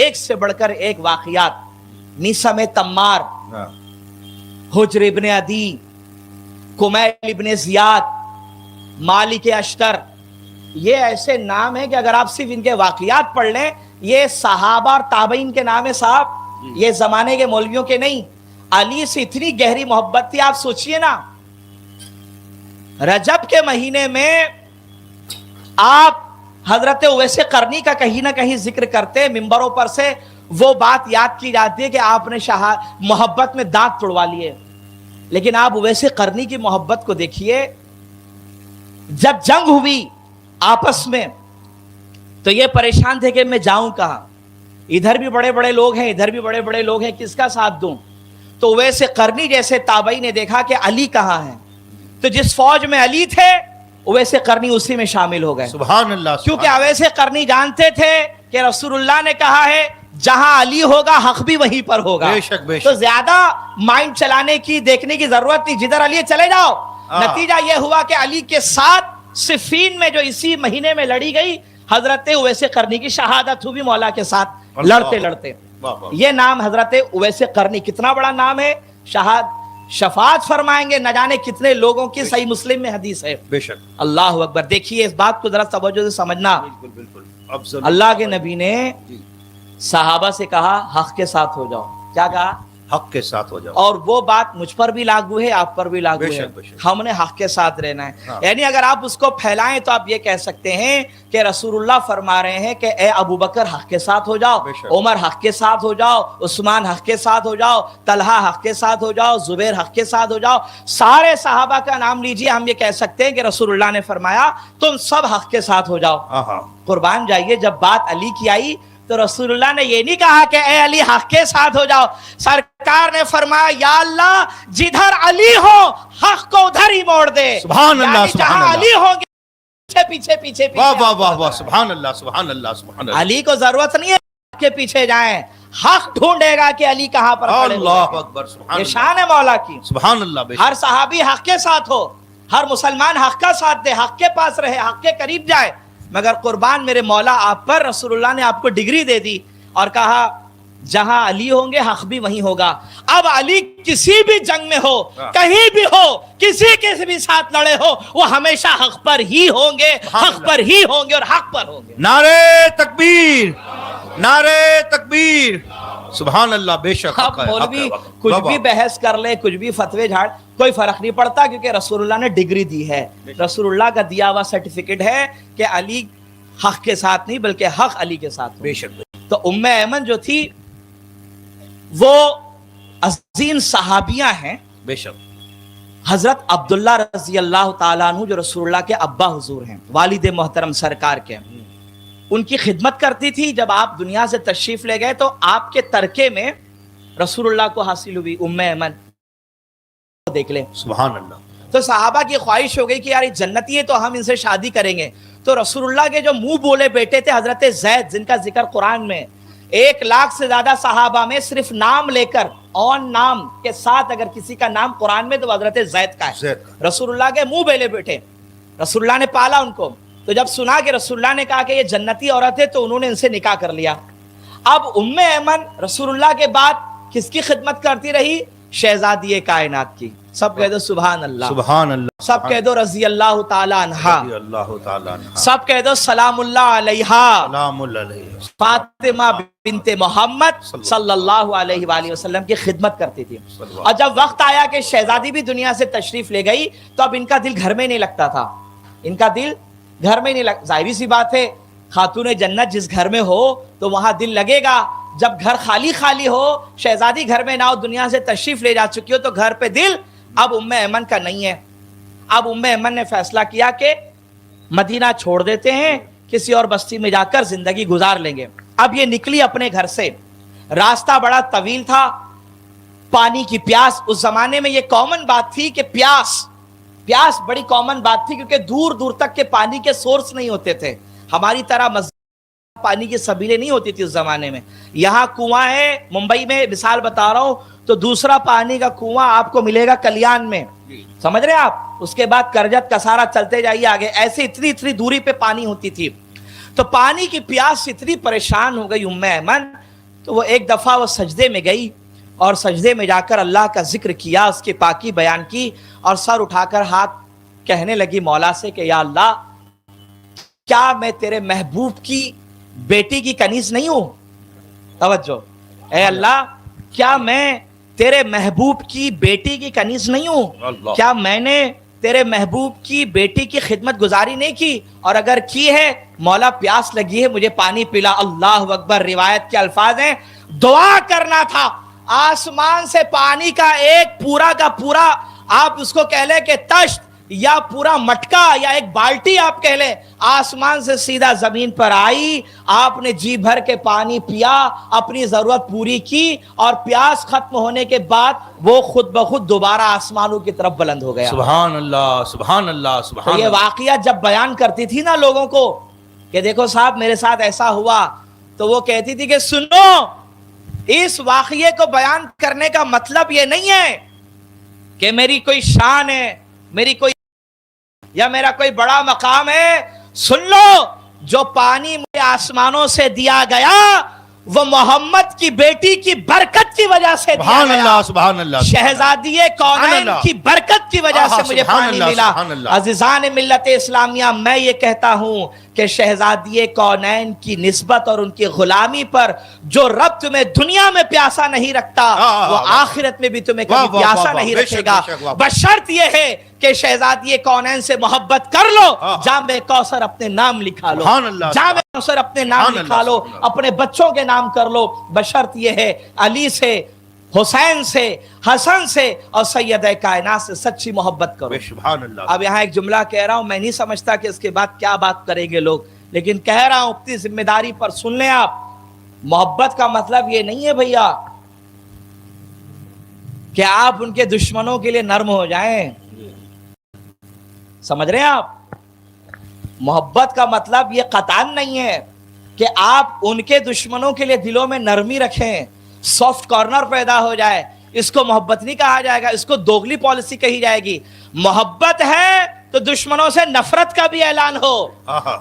ایک سے بڑھ کر ایک واقعات، نیسم تمار، حجر ابن عدی، کمیل ابن زیاد، مالک اشتر، یہ ایسے نام ہیں کہ اگر آپ صرف ان کے واقعات پڑھ لیں، یہ صحابہ اور تابعین کے نام ہے صاحب، یہ زمانے کے مولویوں کے نہیں۔ علی سے اتنی گہری محبت تھی، آپ سوچئے نا، رجب کے مہینے میں آپ حضرت اویس قرنی کا کہیں نہ کہیں ذکر کرتے، ممبروں پر سے وہ بات یاد کی جاتی ہے کہ آپ نے محبت میں دانت توڑوا لیے، لیکن آپ اویس قرنی کی محبت کو دیکھیے۔ جب جنگ ہوئی آپس میں تو یہ پریشان تھے کہ میں جاؤں کہاں، ادھر بھی بڑے بڑے لوگ ہیں، ادھر بھی بڑے بڑے لوگ ہیں، کس کا ساتھ دوں؟ تو اویس قرنی جیسے تابعی نے دیکھا کہ علی کہاں ہے، تو جس فوج میں علی تھے اویس قرنی اسی میں شامل ہو گئے۔ سبحان اللہ، کیونکہ اویس قرنی جانتے تھے کہ رسول اللہ نے کہا ہے جہاں علی ہوگا حق بھی وہیں پر ہوگا، بے شک بے شک، تو زیادہ مائنڈ چلانے کی دیکھنے کی ضرورت نہیں، جدھر علی چلے جاؤ۔ نتیجہ یہ ہوا کہ علی کے ساتھ صفین میں جو اسی مہینے میں لڑی گئی، حضرت اویس قرنی کی شہادت ہوئی مولا کے ساتھ لڑتے لڑتے۔ یہ نام حضرت اویس قرنی کتنا بڑا نام ہے، شفاعت فرمائیں گے نہ جانے کتنے لوگوں کی، صحیح مسلم میں حدیث ہے۔ بے شک، اللہ اکبر۔ دیکھیے اس بات کو ذرا توجہ سے سمجھنا، بالکل اللہ کے نبی نے صحابہ سے کہا حق کے ساتھ ہو جاؤ، کیا کہا؟ حق کے ساتھ ہو جاؤ، اور وہ بات مجھ پر بھی لاگو ہے، آپ پر بھی لاگو ہے، ہم نے حق کے ساتھ رہنا ہے۔ یعنی اگر آپ اس کو پھیلائیں تو آپ یہ کہہ سکتے ہیں کہ رسول اللہ فرما رہے ہیں کہ اے ابو بکر حق کے ساتھ ہو جاؤ، عمر حق کے ساتھ ہو جاؤ، عثمان حق کے ساتھ ہو جاؤ، طلحہ حق کے ساتھ ہو جاؤ، زبیر حق کے ساتھ ہو جاؤ، سارے صحابہ کا نام لیجئے، ہم یہ کہہ سکتے ہیں کہ رسول اللہ نے فرمایا تم سب حق کے ساتھ ہو جاؤ۔ قربان جائیے، جب بات علی کی آئی تو رسول اللہ نے یہ نہیں کہا کہ اے علی حق کے ساتھ ہو جاؤ، سرکار نے فرمایا یا اللہ جدھر علی ہو حق کو ادھر ہی موڑ دے۔ سبحان اللہ، یعنی سبحان جہاں اللہ، علی ہوں گے پیچھے پیچھے پیچھے واہ واہ واہ واہ، سبحان اللہ سبحان اللہ سبحان اللہ۔ علی کو ضرورت نہیں ہے حق کے پیچھے جائیں، حق ڈھونڈے گا کہ علی کہاں پر کھڑے ہوئے اللہ ہیں۔ اکبر، سبحان یہ اللہ، شان ہے مولا کی۔ سبحان اللہ، بے شک، ہر صحابی حق کے ساتھ ہو، ہر مسلمان حق کا ساتھ دے، حق کے پاس رہے، حق کے قریب جائے، مگر قربان میرے مولا آپ پر، رسول اللہ نے آپ کو ڈگری دے دی اور کہا جہاں علی ہوں گے حق بھی وہیں ہوگا۔ اب علی کسی بھی جنگ میں ہو، کہیں بھی ہو، کسی کے بھی ساتھ لڑے ہو، وہ ہمیشہ حق پر ہی ہوں گے، حق پر ہی ہوں گے اور حق پر ہوں گے۔ نعرے تکبیر، نعرے تکبیر، سبحان اللہ، بے شک۔ اب مولوی کچھ بھی بحث کر لے، کچھ بھی فتوے جھاڑ، کوئی فرق نہیں پڑتا، کیونکہ رسول اللہ نے ڈگری دی ہے، رسول اللہ کا دیا ہوا سرٹیفکیٹ ہے کہ علی حق کے ساتھ نہیں بلکہ حق علی کے ساتھ۔ بے شک۔ تو ام ایمن جو تھی وہ عظیم صحابیہ ہیں، بے شک۔ حضرت عبداللہ رضی اللہ تعالیٰ عنہ جو رسول اللہ کے ابا حضور ہیں، والد محترم سرکار کے، ان کی خدمت کرتی تھی۔ جب آپ دنیا سے تشریف لے گئے تو آپ کے ترکے میں رسول اللہ کو حاصل ہوئی ام ایمن، دیکھ لیں سبحان اللہ۔ تو صحابہ کی خواہش ہو گئی کہ یار یہ جنتی ہے تو ہم ان سے شادی کریں گے۔ تو رسول اللہ کے جو منہ بولے بیٹے تھے حضرت زید، جن کا ذکر قرآن میں 1,00,000 سے زیادہ صحابہ میں صرف نام لے کر اون نام کے ساتھ اگر کسی کا نام قرآن میں تو حضرت زید کا ہے۔ رسول اللہ کے منہ بولے بیٹے، رسول اللہ نے پالا ان کو۔ تو جب سنا کہ رسول اللہ نے کہا کہ یہ جنتی عورت ہے تو انہوں نے ان سے نکاح کر لیا۔ اب ام ایمن رسول اللہ کے بعد کس کی خدمت کرتی رہی؟ شہزادی کائنات کی۔ سب کہہ دو سبحان اللہ، سبحان اللہ، سب کہہ دو رضی اللہ تعالی عنہ، رضی اللہ تعالی عنہ، سب کہہ دو سلام اللہ علیہ، سلام اللہ علیہ، فاطمہ بنت محمد صلی اللہ علیہ وآلہ وسلم کی خدمت کرتی تھی۔ اور جب وقت آیا کہ شہزادی بھی دنیا سے تشریف لے گئی تو اب ان کا دل گھر میں نہیں لگتا تھا، ان کا دل گھر میں نہیں لگتا۔ ظاہری سی بات ہے، خاتون جنت جس گھر میں ہو تو وہاں دل لگے گا، جب گھر خالی خالی ہو، شہزادی گھر میں نہ ہو، دنیا سے تشریف لے جا چکی ہو تو گھر پہ دل اب ام ایمن کا نہیں ہے۔ اب ام ایمن نے فیصلہ کیا کہ مدینہ چھوڑ دیتے ہیں، کسی اور بستی میں جا کر زندگی گزار لیں گے۔ اب یہ نکلی اپنے گھر سے، راستہ بڑا طویل تھا، پانی کی پیاس، اس زمانے میں یہ کامن بات تھی کہ پیاس بڑی کامن بات تھی، کیونکہ دور دور تک کے پانی کے سورس نہیں ہوتے تھے، ہماری طرح پانی کی سبیلیں نہیں ہوتی تھی اس زمانے میں۔ یہاں کنواں ہے، ممبئی میں مثال بتا رہا ہوں، تو دوسرا پانی کا کنواں آپ کو ملے گا کلیان میں، سمجھ رہے آپ، اس کے بعد کرجت کسارا چلتے جائیے آگے، ایسے اتنی دوری پہ پانی ہوتی تھی۔ تو پانی کی پیاس سے اتنی پریشان ہو گئی ام ایمن، تو وہ ایک دفعہ وہ سجدے میں گئی اور سجدے میں جا کر اللہ کا ذکر کیا، اس کی پاکی بیان کی، اور سر اٹھا کر ہاتھ کہنے لگی مولا سے کہ یا اللہ، کیا میں تیرے محبوب کی بیٹی کی کنیز نہیں ہوں؟ توجہ، اے اللہ، کیا میں تیرے محبوب کی بیٹی کی کنیز نہیں ہوں؟ کیا میں نے تیرے محبوب کی بیٹی کی خدمت گزاری نہیں کی؟ اور اگر کی ہے مولا پیاس لگی ہے، مجھے پانی پلا۔ اللہ اکبر۔ روایت کے الفاظ ہیں دعا کرنا تھا، آسمان سے پانی کا ایک پورا کا پورا، آپ اس کو کہہ لیں کہ تشت یا پورا مٹکا یا ایک بالٹی آپ کہہ لیں، آسمان سے سیدھا زمین پر آئی، آپ نے جی بھر کے پانی پیا، اپنی ضرورت پوری کی، اور پیاس ختم ہونے کے بعد وہ خود بخود دوبارہ آسمانوں کی طرف بلند ہو گیا۔ سبحان اللہ، سبحان اللہ، سبحان تو یہ اللہ۔ واقعہ جب بیان کرتی تھی نا لوگوں کو کہ دیکھو صاحب میرے ساتھ ایسا ہوا، تو وہ کہتی تھی کہ سنو، اس واقعے کو بیان کرنے کا مطلب یہ نہیں ہے کہ میری کوئی شان ہے، میری کوئی یا میرا کوئی بڑا مقام ہے۔ سن لو، جو پانی مجھے آسمانوں سے دیا گیا وہ محمد کی بیٹی کی برکت کی وجہ سے دیا سبحان گیا، اللہ، سبحان اللہ، شہزادی کونین کی برکت کی وجہ سے مجھے سبحان پانی اللہ، ملا۔ سبحان اللہ۔ عزیزان ملت اسلامیہ، میں یہ کہتا ہوں کہ شہزادی کونین کی نسبت اور ان کی غلامی پر جو رب تمہیں دنیا میں پیاسا نہیں رکھتا، وہ آخرت میں بھی تمہیں کبھی پیاسا نہیں رکھے گا، بشرط یہ ہے کہ شہزادی کونین سے محبت کر لو، جام کوثر اپنے نام لکھا لو، جام کوثر اپنے نام لکھا لو، اپنے بچوں کے نام کر لو، بشرط یہ ہے علی سے، حسین سے، حسن سے اور سید کائنات سے سچی محبت کرو۔ سبحان اللہ۔ اب یہاں ایک جملہ کہہ رہا ہوں، میں نہیں سمجھتا کہ اس کے بعد کیا بات کریں گے لوگ، لیکن کہہ رہا ہوں اپنی ذمہ داری پر سن لیں آپ۔ محبت کا مطلب یہ نہیں ہے بھیا کہ آپ ان کے دشمنوں کے لیے نرم ہو جائیں، سمجھ رہے ہیں آپ؟ محبت کا مطلب یہ قطعاً نہیں ہے کہ آپ ان کے دشمنوں کے لیے دلوں میں نرمی رکھیں، سافٹ کارنر پیدا ہو جائے، اس کو محبت نہیں کہا جائے گا، اس کو دوغلی پالیسی کہی جائے گی۔ محبت ہے تو دشمنوں سے نفرت کا بھی اعلان ہو،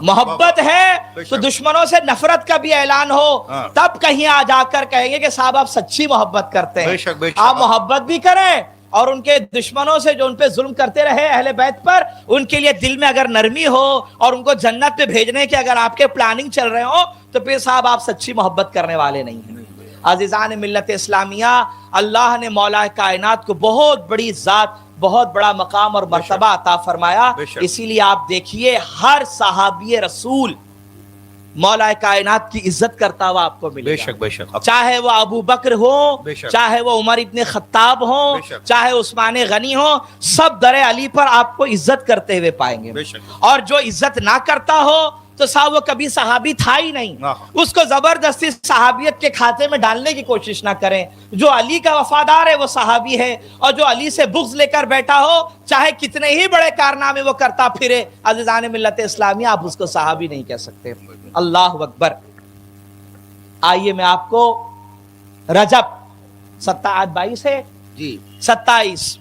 محبت ہے تو دشمنوں سے نفرت کا بھی اعلان ہو، تب کہیں آ جا کر کہیں گے کہ صاحب آپ سچی محبت کرتے ہیں۔ آپ محبت بھی کریں اور ان کے دشمنوں سے جو ان پہ ظلم کرتے رہے اہل بیت پر، ان کے لیے دل میں اگر نرمی ہو اور ان کو جنت پہ بھیجنے کے اگر آپ کے پلاننگ چل رہے ہو، تو پھر صاحب آپ سچی محبت کرنے والے نہیں ہیں۔ عزیزان ملت اسلامیہ، اللہ نے مولا کائنات کو بہت بڑی ذات، بہت بڑا مقام اور مرتبہ عطا فرمایا، اسی لیے آپ دیکھیے ہر صحابی رسول مولا کائنات کی عزت کرتا ہوا آپ کو ملے بے گا، شک، بے شک، چاہے وہ ابو بکر ہو، چاہے وہ عمر ابن خطاب ہو، چاہے عثمان غنی ہو، سب در علی پر آپ کو عزت کرتے ہوئے پائیں گے۔ اور جو عزت نہ کرتا ہو تو صاحب وہ کبھی صحابی تھا ہی نہیں، اس کو زبردستی صحابیت کے کھاتے میں ڈالنے کی کوشش نہ کریں۔ جو علی کا وفادار ہے وہ صحابی ہے، اور جو علی سے بغض لے کر بیٹھا ہو، چاہے کتنے ہی بڑے کارنامے وہ کرتا پھرے، عزیزان ملت اسلامیہ، آپ اس کو صحابی نہیں کہہ سکتے۔ اللہ اکبر۔ آئیے میں آپ کو رجب 27 ہے جی 27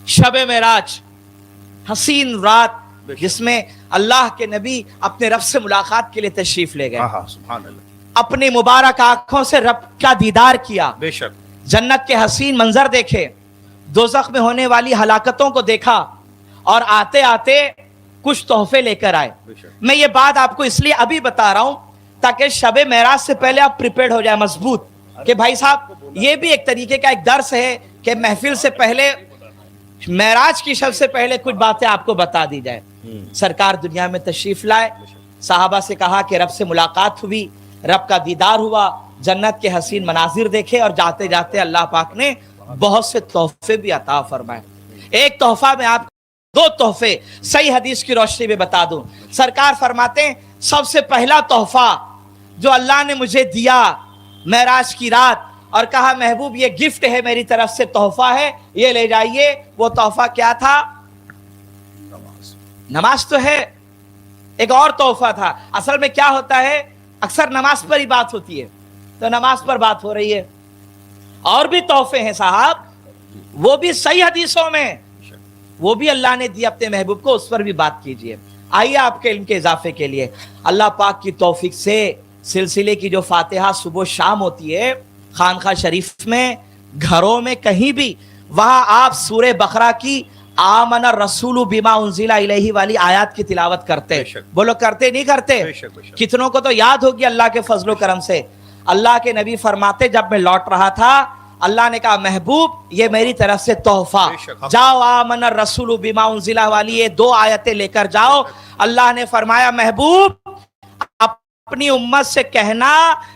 شب معراج، حسین رات جس میں اللہ کے نبی اپنے رب سے ملاقات کے لیے تشریف لے گئے، سبحان اللہ، اپنی مبارک آنکھوں سے رب کا دیدار کیا، بے شک، جنت کے حسین منظر دیکھے، دوزخ میں ہونے والی ہلاکتوں کو دیکھا، اور آتے آتے کچھ تحفے لے کر آئے۔ میں یہ بات آپ کو اس لیے ابھی بتا رہا ہوں تاکہ شب معراج سے پہلے آپ پریپیئرڈ ہو جائیں مضبوط، کہ بھائی صاحب یہ بھی ایک طریقے کا ایک درس ہے کہ محفل سے پہلے، معراج کی شب سے پہلے کچھ باتیں آپ کو بتا دی جائے۔ سرکار دنیا میں تشریف لائے، صحابہ سے کہا کہ رب سے ملاقات ہوئی، رب کا دیدار ہوا، جنت کے حسین مناظر دیکھے، اور جاتے جاتے اللہ پاک نے بہت سے تحفے بھی عطا فرمائے۔ ایک تحفہ میں آپ دو تحفے صحیح حدیث کی روشنی میں بتا دوں۔ سرکار فرماتے ہیں سب سے پہلا تحفہ جو اللہ نے مجھے دیا معراج کی رات، اور کہا محبوب یہ گفٹ ہے میری طرف سے، تحفہ ہے، یہ لے جائیے، وہ تحفہ کیا تھا؟ نماز تو ہے، ایک اور تحفہ تھا۔ اصل میں کیا ہوتا ہے، اکثر نماز پر ہی بات ہوتی ہے، تو نماز پر بات ہو رہی ہے، اور بھی تحفے ہیں صاحب، وہ بھی صحیح حدیثوں میں، وہ بھی اللہ نے دی اپنے محبوب کو، اس پر بھی بات کیجئے۔ آئیے آپ کے علم کے اضافے کے لیے اللہ پاک کی توفیق سے سلسلے کی جو فاتحہ صبح شام ہوتی ہے خانقاہ شریف میں گھروں میں کہیں بھی وہاں آپ سورہ بقرہ کی آمن الرسول بما انزل الیہ والی آیات کی تلاوت کرتے بولو کرتے نہیں کرتے کتنوں کو تو یاد ہوگی اللہ کے فضل و کرم سے اللہ کے نبی فرماتے جب میں لوٹ رہا تھا اللہ نے کہا محبوب یہ میری طرف سے تحفہ جاؤ آمن الرسول بما انزل والی یہ 2 آیتیں لے کر جاؤ اللہ نے فرمایا محبوب اپنی امت سے کہنا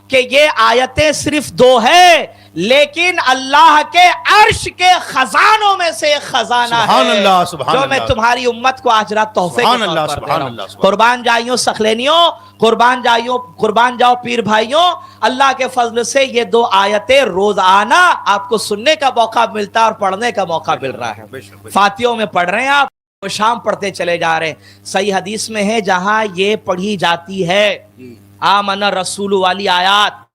کہ یہ آیتیں صرف 2 ہے لیکن اللہ کے عرش کے خزانوں میں سے ایک خزانہ ہے جو میں تمہاری امت کو آج رات تحفے کے طور پر دے رہا ہوں قربان جائیوں سخلینیوں قربان جاؤ پیر بھائیوں اللہ کے فضل سے یہ 2 آیتیں روزانہ آپ کو سننے کا موقع ملتا ہے اور پڑھنے کا موقع مل رہا ہے فاتحوں میں پڑھ رہے ہیں آپ شام پڑھتے چلے جا رہے ہیں صحیح حدیث میں ہے جہاں یہ پڑھی جاتی ہے آمن الرسول والی آیات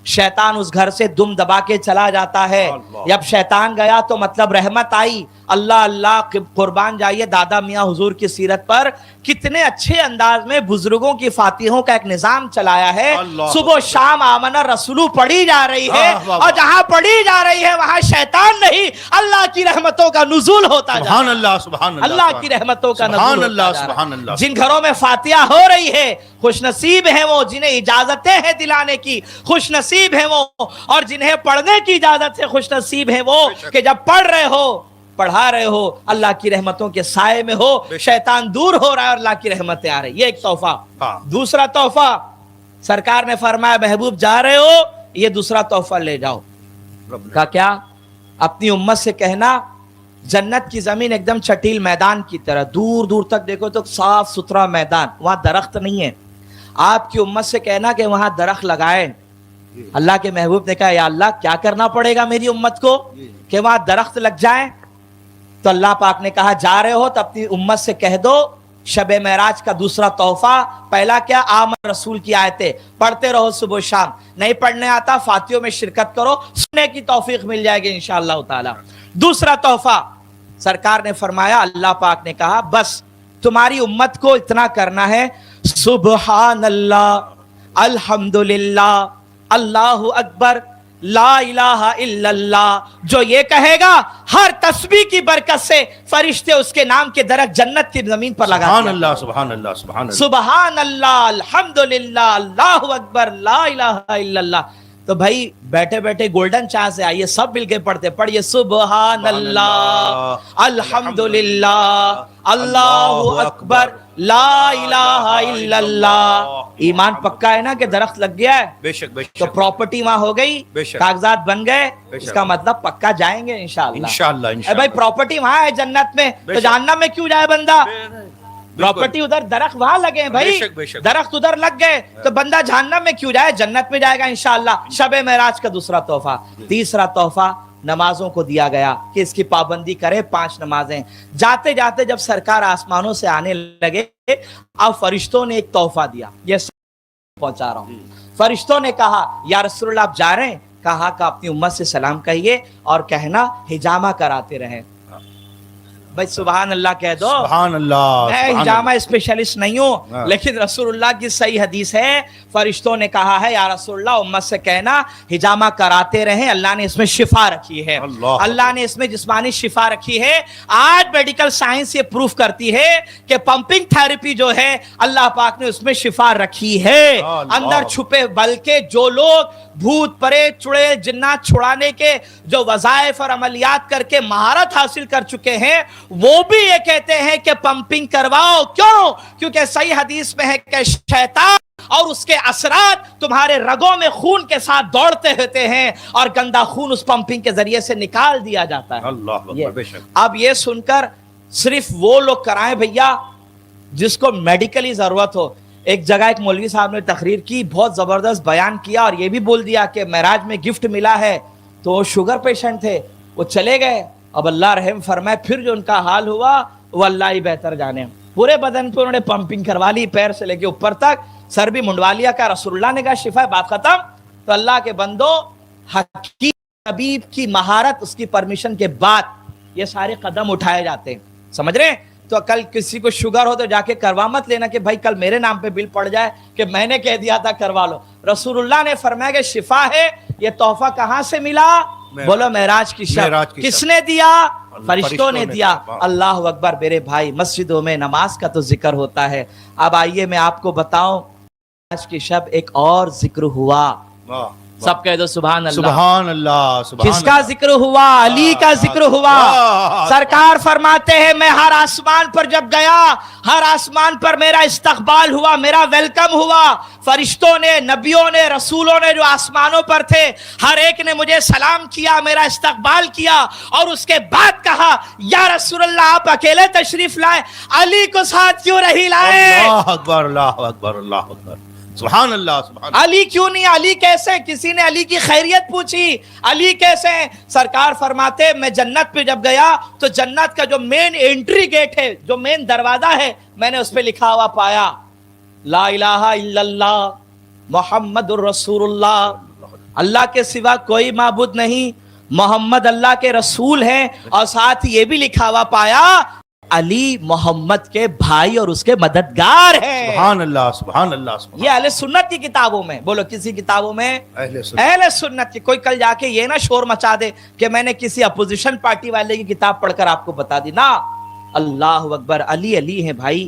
شیطان اس گھر سے دم دبا کے چلا جاتا ہے جب شیطان گیا تو مطلب رحمت آئی اللہ اللہ قربان جائیے دادا میاں حضور کی سیرت پر کتنے اچھے انداز میں بزرگوں کی فاتحوں کا ایک نظام چلایا ہے صبح و شام آمن الرسول پڑھی جا رہی ہے اور جہاں پڑھی جا رہی ہے وہاں شیطان نہیں اللہ کی رحمتوں کا نزول ہوتا جا رہا ہے اللہ کی رحمتوں کا نزول ہوتا جا رہا ہے جن گھروں میں فاتحہ ہو رہی ہے خوش نصیب ہیں وہ جنہیں اجازتیں ہیں دلانے کی خوش نصیب ہیں وہ اور جنہیں پڑھنے کی اجازت ہے خوش نصیب ہیں وہ کہ جب پڑھ رہے ہو پڑھا رہے ہو اللہ کی رحمتوں کے سائے میں ہو شیطان دور ہو رہا ہے اور اللہ کی رحمتیں آ رہی یہ ایک تحفہ دوسرا تحفہ سرکار نے فرمایا محبوب جا رہے ہو یہ دوسرا تحفہ لے جاؤ کہا کیا اپنی امت سے کہنا جنت کی زمین ایک دم چٹیل میدان کی طرح دور دور تک دیکھو تو صاف ستھرا میدان وہاں درخت نہیں ہے آپ کی امت سے کہنا کہ وہاں درخت لگائے اللہ کے محبوب نے کہا یا اللہ کیا کرنا پڑے گا میری امت کو کہ وہاں درخت لگ جائیں تو اللہ پاک نے کہا جا رہے ہو تو اپنی امت سے کہہ دو شب معراج کا دوسرا تحفہ پہلا کیا آمن رسول کی آیتیں پڑھتے رہو صبح و شام نہیں پڑھنے آتا فاتحوں میں شرکت کرو سننے کی توفیق مل جائے گی انشاءاللہ تعالی دوسرا تحفہ سرکار نے فرمایا اللہ پاک نے کہا بس تمہاری امت کو اتنا کرنا ہے سبحان اللہ الحمدللہ اللہ اکبر لا الہ الا اللہ جو یہ کہے گا ہر تسبیح کی برکت سے فرشتے اس کے نام کے درخت جنت کی زمین پر لگا سبحان اللہ سبحان اللہ سبحان اللہ سبحان اللہ الحمدللہ اللہ اکبر لا الہ الا اللہ تو بھائی بیٹھے بیٹھے گولڈن چانس سے آئیے سب مل کے پڑھتے پڑھیے سبحان اللہ الحمدللہ اللہ اکبر لا الہ الا اللہ ایمان پکا ہے نا کہ درخت لگ گیا ہے بے شک تو پراپرٹی وہاں ہو گئی کاغذات بن گئے اس کا مطلب پکا جائیں گے انشاءاللہ بھائی پراپرٹی وہاں ہے جنت میں تو جہنم میں کیوں جائے بندہ پراپرٹی ادھر درخت وہاں لگے ہیں بھائی درخت ادھر لگ گئے تو بندہ جہنم میں کیوں جائے جنت میں جائے گا انشاءاللہ شب معراج کا دوسرا تحفہ تیسرا تحفہ نمازوں کو دیا گیا کہ اس کی پابندی کرے 5 نمازیں جاتے جاتے جب سرکار آسمانوں سے آنے لگے اب فرشتوں نے ایک تحفہ دیا یہ پہنچا رہا ہوں فرشتوں نے کہا یا رسول اللہ آپ جا رہے ہیں کہا کہ اپنی امت سے سلام کہیے اور کہنا حجامہ کراتے رہیں بھائی سبحان اللہ کہہ دو سبحان اللہ میں حجامہ اسپیشلسٹ نہیں ہوں لیکن رسول اللہ کی صحیح حدیث ہے فرشتوں نے کہا ہے یا رسول اللہ امت سے کہنا حجامہ کراتے رہیں اللہ نے اس میں شفا رکھی ہے اللہ نے اس میں جسمانی شفا رکھی ہے آج میڈیکل سائنس یہ پروف کرتی ہے کہ پمپنگ تھراپی جو ہے اللہ پاک نے اس میں شفا رکھی ہے اندر چھپے بلکہ جو لوگ بھوت پریت چڑیل جنات چھڑانے کے جو وظائف اور عملیات کر کے مہارت حاصل کر چکے ہیں وہ بھی یہ کہتے ہیں کہ پمپنگ کرواؤ کیوں کیونکہ صحیح حدیث میں ہے کہ شیطان اور اس کے اثرات تمہارے رگوں میں خون کے ساتھ دوڑتے ہوتے ہیں اور گندا خون اس پمپنگ کے ذریعے سے نکال دیا جاتا ہے اللہ اب یہ سن کر صرف وہ لوگ کرائیں بھیا جس کو میڈیکلی ضرورت ہو ایک جگہ ایک مولوی صاحب نے تقریر کی بہت زبردست بیان کیا اور یہ بھی بول دیا کہ معراج میں گفٹ ملا ہے تو وہ شوگر پیشنٹ تھے وہ چلے گئے اب اللہ رحم فرمائے پھر جو ان کا حال ہوا وہ اللہ ہی بہتر جانے پورے بدن پہ انہوں نے پمپنگ کروا لی پیر سے لے کے اوپر تک سر بھی منڈوا لیا کا رسول اللہ نے کہا شفا ہے بات ختم تو اللہ کے بندو حکیم طبیب کی مہارت اس کی پرمیشن کے بعد یہ سارے قدم اٹھائے جاتے ہیں سمجھ رہے ہیں تو کل کسی کو شوگر ہو تو جا کے کروا مت لینا کہ بھائی کل میرے نام پہ بل پڑ جائے کہ میں نے کہہ دیا تھا کروا لو. رسول اللہ نے فرمایا کہ شفا ہے. یہ تحفہ کہاں سے ملا؟ بولو معراج کی شب. کس نے دیا؟ فرشتوں نے دیا. اللہ اکبر. میرے بھائی مسجدوں میں نماز کا تو ذکر ہوتا ہے. اب آئیے میں آپ کو بتاؤں معراج کی شب ایک اور ذکر ہوا. سب کہہ دو سبحان اللہ. سبحان اللہ. کس کا ذکر ہوا؟ علی کا ذکر ہوا. سرکار فرماتے ہیں میں ہر آسمان پر جب گیا ہر آسمان پر میرا استقبال ہوا, میرا ویلکم ہوا. فرشتوں نے, نبیوں نے, رسولوں نے جو آسمانوں پر تھے ہر ایک نے مجھے سلام کیا, میرا استقبال کیا اور اس کے بعد کہا یا رسول اللہ آپ اکیلے تشریف لائے, علی کو ساتھ کیوں نہیں لائے؟ اللہ اکبر. اللہ اکبر. اللہ اکبر. سبحان اللہ. سبحان علی کیوں نہیں؟ علی کیسے؟ کسی نے علی کی خیریت پوچھی, علی کیسے؟ سرکار فرماتے میں جنت پہ جب گیا تو جنت کا جو مین انٹری گیٹ ہے, جو مین دروازہ ہے, میں نے اس پہ لکھا ہوا پایا لا الہ الا اللہ محمد الرسول اللہ, اللہ کے سوا کوئی معبود نہیں, محمد اللہ کے رسول ہیں. اور ساتھ یہ بھی لکھا ہوا پایا علی محمد کے بھائی اور اس کے مددگار ہیں. سبحان اللہ. سبحان اللہ. یہ اہل سنت کی کتابوں میں, بولو کسی کتابوں میں اہل سنت کی. کوئی کل جا کے یہ نہ شور مچا دے کہ میں نے کسی اپوزیشن پارٹی والے کی کتاب پڑھ کر آپ کو بتا دی. نا اللہ اکبر. علی علی ہیں بھائی,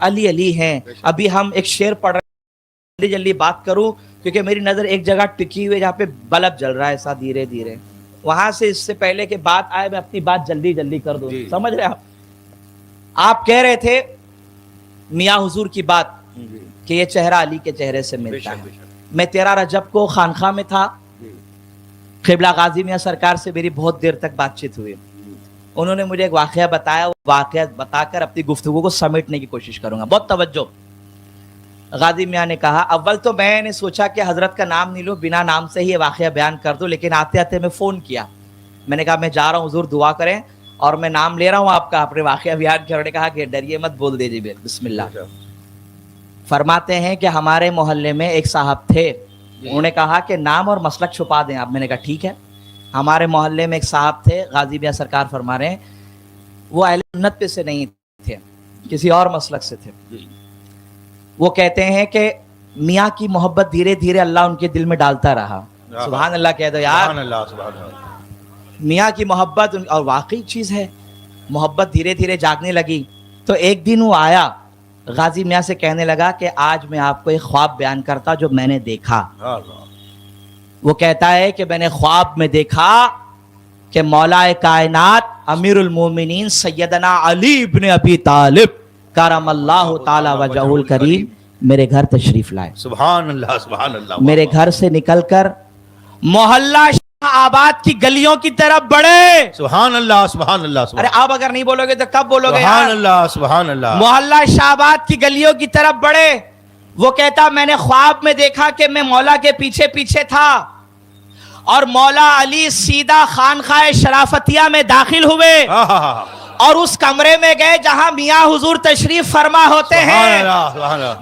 علی علی ہیں. ابھی ہم ایک شعر پڑھ رہے ہیں, جلدی جلدی بات کروں کیونکہ میری نظر ایک جگہ ٹکی ہوئی جہاں پہ بلب جل رہا ہے ایسا دھیرے دھیرے. وہاں سے اس سے پہلے کہ بات آئے میں اپنی بات جلدی جلدی کر دوں. سمجھ رہے آپ کہہ رہے تھے میاں حضور کی بات کہ یہ چہرہ علی کے چہرے سے ملتا ہے. میں 13 رجب کو خانقاہ میں تھا, قبلہ غازی میاں سرکار سے میری بہت دیر تک بات چیت ہوئی. انہوں نے مجھے ایک واقعہ بتایا, وہ واقعہ بتا کر اپنی گفتگو کو سمیٹنے کی کوشش کروں گا. بہت توجہ. غازی میاں نے کہا اول تو میں نے سوچا کہ حضرت کا نام نہیں لوں, بنا نام سے ہی یہ واقعہ بیان کر دوں, لیکن آتے آتے میں فون کیا. میں نے کہا میں جا رہا ہوں, حضور دعا کریں, اور میں نام لے رہا ہوں آپ کا, اپنے واقعہ بیان کیا. انہوں نے کہا کہ ڈریے مت, بول دیجیے بسم اللہ. فرماتے ہیں کہ ہمارے محلے میں ایک صاحب تھے, انہوں نے کہا کہ نام اور مسلک چھپا دیں آپ. میں نے کہا ٹھیک ہے. ہمارے محلے میں ایک صاحب تھے, غازی میاں سرکار فرما رہے ہیں, وہ اہل سنت پہ سے نہیں تھے, کسی اور مسلک سے تھے. وہ کہتے ہیں کہ میاں کی محبت دھیرے دھیرے اللہ ان کے دل میں ڈالتا رہا. سبحان اللہ کہہ دو یار. سبحان اللہ. سبحان اللہ. میاں کی محبت, اور واقعی چیز ہے, محبت دھیرے دھیرے جاگنے لگی. تو ایک دن وہ آیا غازی میاں سے کہنے لگا کہ آج میں آپ کو ایک خواب بیان کرتا جو میں نے دیکھا. وہ کہتا ہے کہ میں نے خواب میں دیکھا کہ مولا کائنات امیر المومنین سیدنا علی ابن ابی طالب کرم اللہ تعالی وجہ الکریم میرے گھر تشریف لائے. سبحان اللہ. سبحان اللہ. میرے گھر سے نکل کر محلہ آباد کی گلیوں کی طرف بڑھے. سبحان اللہ. سبحان اللہ. ارے آپ اگر نہیں بولو گے تو کب بولو گے؟ سبحان اللہ. سبحان اللہ. محلہ شہباد کی گلیوں کی طرف بڑھے. وہ کہتا میں نے خواب میں دیکھا کہ میں مولا کے پیچھے پیچھے تھا اور مولا علی سیدھا خانقاہ شرافتیہ میں داخل ہوئے اور اس کمرے میں گئے جہاں میاں حضور تشریف فرما ہوتے ہیں.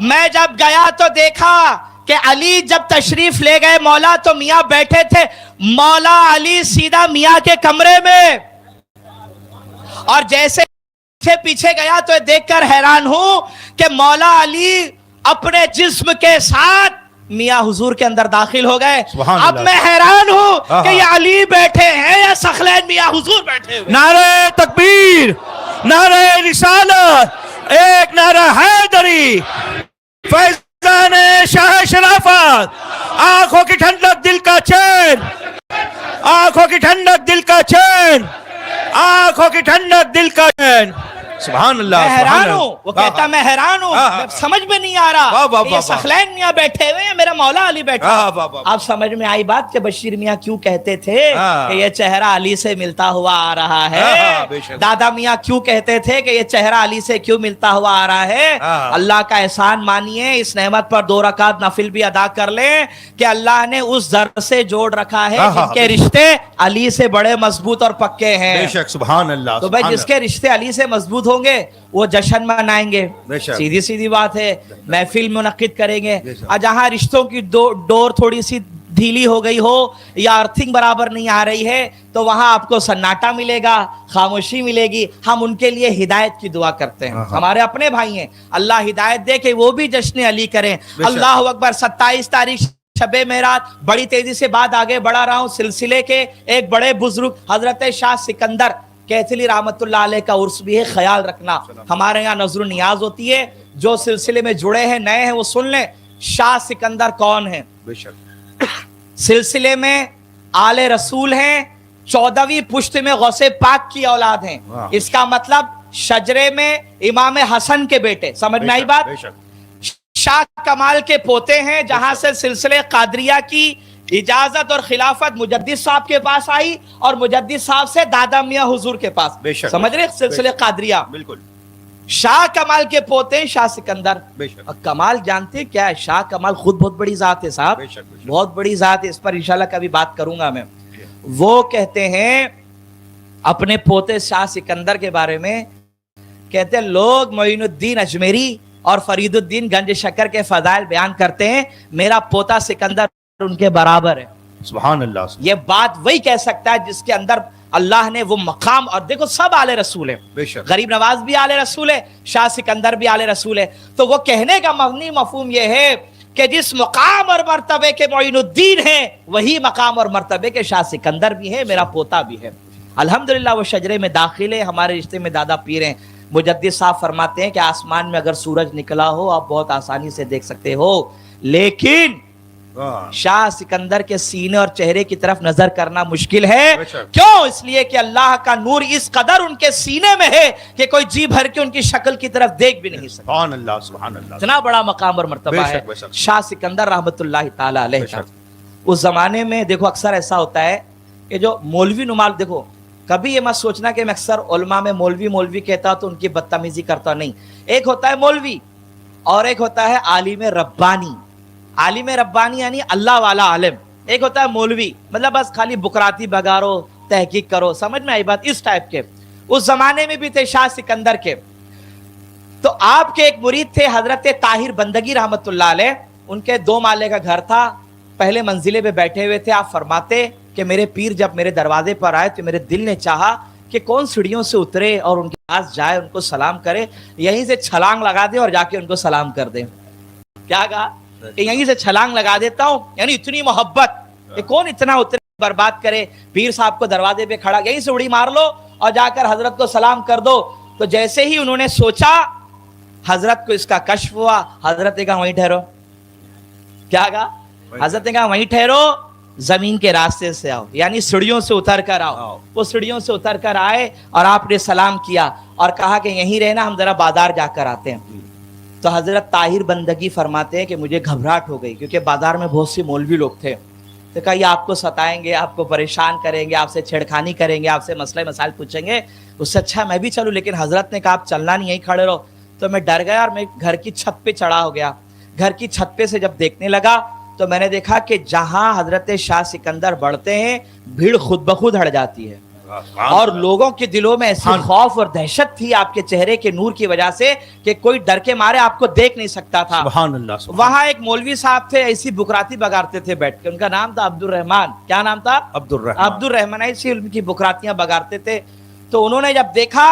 میں جب گیا تو دیکھا کہ علی جب تشریف لے گئے مولا تو میاں بیٹھے تھے. مولا علی سیدھا میاں کے کمرے میں, اور جیسے پیچھے گیا تو دیکھ کر حیران ہوں کہ مولا علی اپنے جسم کے ساتھ میاں حضور کے اندر داخل ہو گئے. اب میں حیران ہوں کہ یہ علی بیٹھے ہیں یا ثقلین میاں حضور بیٹھے ہوئے. نعرہ تکبیر, نعرہ رسالت, ایک نعرہ حیدری, فیضان شاہ شرافت, آنکھوں کی ٹھنڈک دل کا چین, آنکھوں کی ٹھنڈک دل کا چین, آنکھوں کی ٹھنڈک دل کا چین. سبحان اللہ. میں حیران ہوں. وہ کہتا میں حیران ہوں, سمجھ میں نہیں آ رہا یہ ثقلین میاں بیٹھے ہوئے ہیں میرا مولا علی بیٹھا. اب سمجھ میں آئی بات کہ بشیر میاں کیوں کہتے تھے کہ یہ چہرہ علی سے ملتا ہوا آ رہا ہے. دادا میاں کیوں کہتے تھے کہ یہ چہرہ علی سے کیوں ملتا ہوا آ رہا ہے. اللہ کا احسان مانیے, اس نعمت پر 2 رکعت نفل بھی ادا کر لیں کہ اللہ نے اس ذر سے جوڑ رکھا ہے جن کے رشتے علی سے بڑے مضبوط اور پکے ہیں. بے شک. سبحان اللہ. تو بھائی جس کے رشتے علی سے مضبوط ہوں گے وہ جشن منائیں گے, سیدھی سیدھی بات ہے, محفل منعقد کریں گے, اور جہاں رشتوں کی ڈور تھوڑی سی ڈھیلی ہو گئی ہو یا ارتھنگ برابر نہیں آ رہی ہے تو وہاں آپ کو سناٹا ملے گا, خاموشی ملے گی. ہم ان کے لیے ہدایت کی دعا کرتے ہیں. ہمارے اپنے بھائی ہیں, اللہ ہدایت دے کہ وہ بھی جشن علی کریں. اللہ اکبر. 27 تاریخ شب معراج. بڑی تیزی سے بات آگے بڑھا رہا ہوں. سلسلے کے ایک بڑے بزرگ حضرت شاہ سکندر کیتھلی رحمت اللہ علیہ کا عرس بھی ہے, خیال رکھنا. ہمارے یہاں نظر و نیاز ہوتی ہے. جو سلسلے میں جڑے ہیں, نئے ہیں, وہ سن لیں شاہ سکندر کون ہے. سلسلے میں آل رسول ہیں, 14ویں پشت میں غوث پاک کی اولاد ہیں. اس کا مطلب شجرے میں امام حسن کے بیٹے. سمجھ میں آئی بات. شاہ کمال کے پوتے ہیں, جہاں سے سلسلے قادریہ کی اجازت اور خلافت مجدد صاحب کے پاس آئی اور مجدد صاحب سے دادا میاں حضور کے پاس. سمجھ رہے سلسلے قادریہ. بالکل. شاہ کمال کے پوتے ہیں شاہ سکندر. کمال جانتے کیا ہے؟ شاہ کمال خود بہت بڑی ذات ہے صاحب, بہت بڑی ذات ہے. اس پر انشاءاللہ کبھی بات کروں گا میں. وہ کہتے ہیں اپنے پوتے شاہ سکندر کے بارے میں, کہتے ہیں لوگ معین الدین اجمیری اور فرید الدین گنج شکر کے فضائل بیان کرتے ہیں, میرا پوتا سکندر ان کے برابر ہے. سبحان اللہ. یہ بات وہی کہہ سکتا ہے جس کے اندر اللہ نے وہ مقام. اور دیکھو سب آل رسول ہے, غریب نواز بھی آل رسول ہے, شاہ سکندر بھی آل رسول ہے. تو وہ کہنے کا مبنی مفہوم یہ ہے کہ جس مقام اور مرتبے کے معین الدین ہیں وہی مقام اور مرتبے کے شاہ سکندر بھی ہے, میرا پوتا بھی ہے. الحمدللہ وہ شجرے میں داخل ہے. ہمارے رشتے میں دادا پیر ہیں. مجدد صاحب فرماتے ہیں کہ آسمان میں اگر سورج نکلا ہو آپ بہت آسانی سے دیکھ سکتے ہو, لیکن شاہ سکندر کے سینے اور چہرے کی طرف نظر کرنا مشکل ہے. کیوں؟ اس لیے کہ اللہ کا نور اس قدر ان کے سینے میں ہے کہ کوئی جی بھر کے ان کی شکل کی طرف دیکھ بھی نہیں سکتا. سبحان اللہ, سبحان اللہ. اتنا بڑا مقام اور مرتبہ ہے شاہ سکندر رحمت اللہ تعالی علیہ کا. اس زمانے میں دیکھو اکثر ایسا ہوتا ہے کہ جو مولوی نمال, دیکھو کبھی یہ مت سوچنا کہ میں اکثر علماء میں مولوی کہتا تو ان کی بدتمیزی کرتا نہیں. ایک ہوتا ہے مولوی اور ایک ہوتا ہے عالم ربانی. عالم ربانی یعنی اللہ والا عالم. ایک ہوتا ہے مولوی, مطلب بس خالی بکراتی بگارو, تحقیق کرو. سمجھ میں آئی بات. اس ٹائپ کے اس زمانے میں بھی تھے شاہ سکندر کے. تو آپ کے ایک مرید تھے حضرت طاہر بندگی رحمت اللہ علیہ. ان کے 2 مالے کا گھر تھا. پہلے منزلے پہ بیٹھے ہوئے تھے. آپ فرماتے کہ میرے پیر جب میرے دروازے پر آئے تو میرے دل نے چاہا کہ کون سیڑھیوں سے اترے اور ان کے پاس جائے, ان کو سلام کرے, یہیں سے چھلانگ لگا دے اور جا کے ان کو سلام کر دے. کیا کہا کہ یہیں سے چھلانگ لگا دیتا ہوں. یعنی اتنی محبت کہ کون اتنا اترے برباد کرے. پیر صاحب کو دروازے پہ کھڑا, یہیں سے اڑی مار لو اور جا کر حضرت کو سلام کر دو. تو جیسے ہی انہوں نے سوچا حضرت کو اس کا کشف ہوا. حضرت نے کہا وہیں ٹھہرو. کیا کہا؟ حضرت نے کہا وہیں ٹھہرو, زمین کے راستے سے آؤ, یعنی سیڑھیوں سے اتر کر آؤ. وہ سیڑھیوں سے اتر کر آئے اور آپ نے سلام کیا اور کہا کہ یہیں رہنا, ہم ذرا بازار جا کر آتے ہیں. تو حضرت طاہر بندگی فرماتے ہیں کہ مجھے گھبراہٹ ہو گئی کیونکہ بازار میں بہت سی مولوی لوگ تھے. تو کہا یہ آپ کو ستائیں گے, آپ کو پریشان کریں گے, آپ سے چھیڑخانی کریں گے, آپ سے مسئلے مسائل پوچھیں گے. اس سے اچھا میں بھی چلوں. لیکن حضرت نے کہا آپ چلنا نہیں, یہیں کھڑے رہو. تو میں ڈر گیا اور میں گھر کی چھت پہ چڑھا ہو گیا. گھر کی چھت پہ سے جب دیکھنے لگا تو میں نے دیکھا کہ جہاں حضرت شاہ سکندر بڑھتے ہیں بھیڑ خود بخود ہٹ جاتی ہے. اور لوگوں کے دلوں میں ایسی خوف اور دہشت تھی آپ کے چہرے کے نور کی وجہ سے کہ کوئی ڈر کے مارے آپ کو دیکھ نہیں سکتا تھا. سبحان اللہ. وہاں ایک مولوی صاحب تھے, ایسی بکراتی بگارتے تھے بیٹھ کے. ان کا نام تھا عبد الرحمان. کیا نام تھا؟ عبد الرحمان. ایسی ان کی بکراتیاں بگارتے تھے. تو انہوں نے جب دیکھا,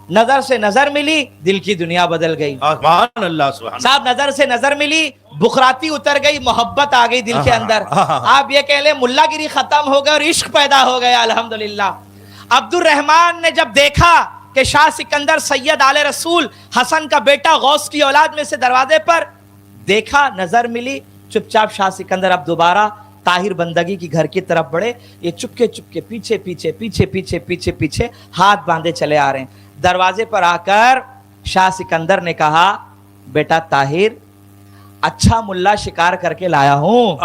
نظر سے نظر ملی, دل کی دنیا بدل گئی. سبحان اللہ. صاحب نظر سے نظر ملی, بخراتی اتر گئی, محبت آ گئی دل کے اندر. آپ یہ کہہ لیں ملا گیری ختم ہو گئی اور عشق پیدا ہو گیا. الحمدللہ. عبد الرحمان نے جب دیکھا کہ شاہ سکندر سید آل رسول حسن کا بیٹا غوث کی اولاد میں سے دروازے پر دیکھا, نظر ملی, چپ چاپ شاہ سکندر اب دوبارہ طاہر بندگی کی گھر کی طرف بڑھے. یہ چپکے چپکے پیچھے پیچھے پیچھے پیچھے پیچھے پیچھے ہاتھ باندھے چلے آ رہے ہیں. دروازے پر آ کر شاہ سکندر نے کہا بیٹا طاہر, اچھا ملا شکار کر کے لایا ہوں.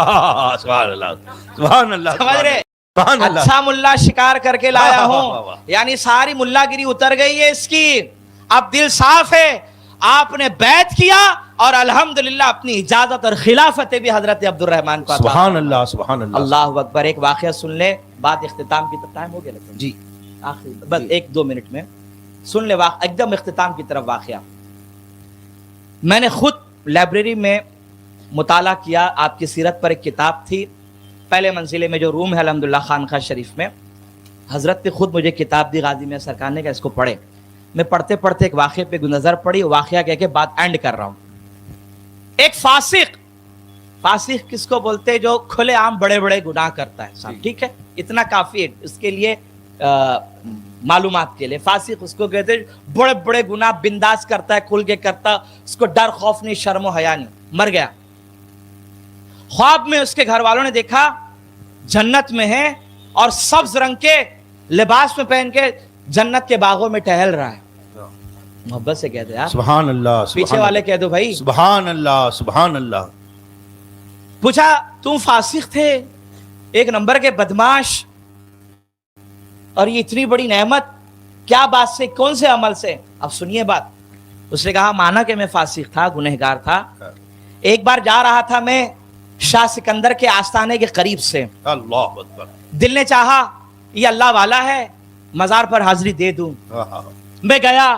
سبحان اللہ. سبحان اللہ. سمجھ رہے؟ اچھا ملا شکار کر کے لایا ہوں. یعنی ساری ملا گیری اتر گئی ہے اس کی, اب دل صاف ہے. آپ نے بیعت کیا اور الحمدللہ اپنی اجازت اور خلافت بھی حضرت عبد الرحمان کو. سبحان اللہ. سبحان اللہ. اللہ اکبر. ایک واقعہ سن لے, بات اختتام کی طرف. ٹائم ہو گیا لیکن جی آخری بس 1-2 منٹ میں سن لے ایک دم اختتام کی طرف واقعہ. میں نے خود لائبریری میں مطالعہ کیا, آپ کی سیرت پر ایک کتاب تھی, پہلے منزلے میں جو روم ہے الحمدللہ خانقاہ شریف میں، حضرت نے خود مجھے کتاب دی غازی میں سرکار نے کہ اس کو پڑھے. میں پڑھتے پڑھتے ایک واقعے پہ نظر پڑی، واقعہ کہہ کے بات اینڈ کر رہا ہوں. ایک فاسق کس کو بولتے جو کھلے عام بڑے بڑے گناہ کرتا ہے صاحب، ٹھیک ہے، اتنا کافی ہے اس کے لیے معلومات کے لیے. فاسق اس کو کہتے بڑے بڑے گناہ بنداز کرتا ہے، کھل کے کرتا، اس کو ڈر خوف نہیں، شرم و حیا نہیں. مر گیا. خواب میں اس کے گھر والوں نے دیکھا جنت میں ہے اور سبز رنگ کے لباس میں پہن کے جنت کے باغوں میں ٹہل رہا ہے. محبت سے کہتے ہیں سبحان اللہ. پیچھے والے کہہ دو بھائی سبحان اللہ سبحان اللہ. پوچھا تم فاسق تھے، ایک نمبر کے بدماش، اور یہ اتنی بڑی نعمت کیا بات سے، کون سے عمل سے؟ اب سنیے بات. اس نے کہا مانا کہ میں فاسق تھا، گنہگار تھا. ایک بار جا رہا تھا میں شاہ سکندر کے آستانے کے قریب سے، اللہ اکبر، دل نے چاہا یہ اللہ والا ہے، مزار پر حاضری دے دوں. میں گیا،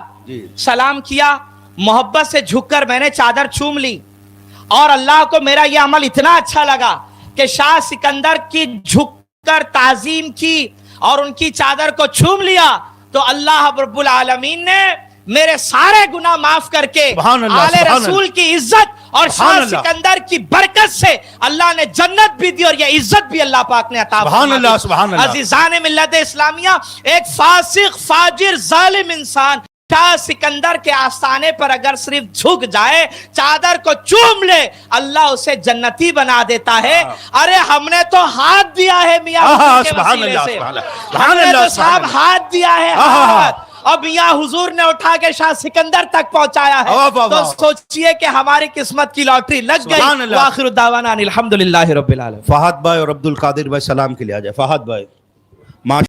سلام کیا، محبت سے جھک کر میں نے چادر چوم لی، اور اللہ کو میرا یہ عمل اتنا اچھا لگا کہ شاہ سکندر کی جھک کر تعظیم کی اور ان کی چادر کو چوم لیا، تو اللہ رب العالمین نے میرے سارے گناہ معاف کر کے آل رسول کی عزت اور شاہ سکندر کی برکت سے اللہ نے جنت بھی دی، اور یہ عزت بھی اللہ پاک نے عطا فرمائی. عزیزان ملت اسلامیہ، ایک فاسق فاجر ظالم انسان شاہ سکندر کے آستانے پر اگر صرف جھک جائے، چادر کو چوم لے، اللہ اسے جنتی بنا دیتا ہے. ارے ہم نے تو ہاتھ دیا ہے میاں حضور کے وسیلے سے، ہم نے تو صاحب ہاتھ دیا ہے، ہاتھ، اب میاں حضور نے اٹھا کے شاہ سکندر تک پہنچایا ہے. تو سوچئے کہ ہماری قسمت کی لاٹری لگ گئی. وآخر دعوانا الحمدللہ رب العالمین. فہد بھائی اور عبد القادر بھائی سلام کے لیے آ جائے. فہد بھائی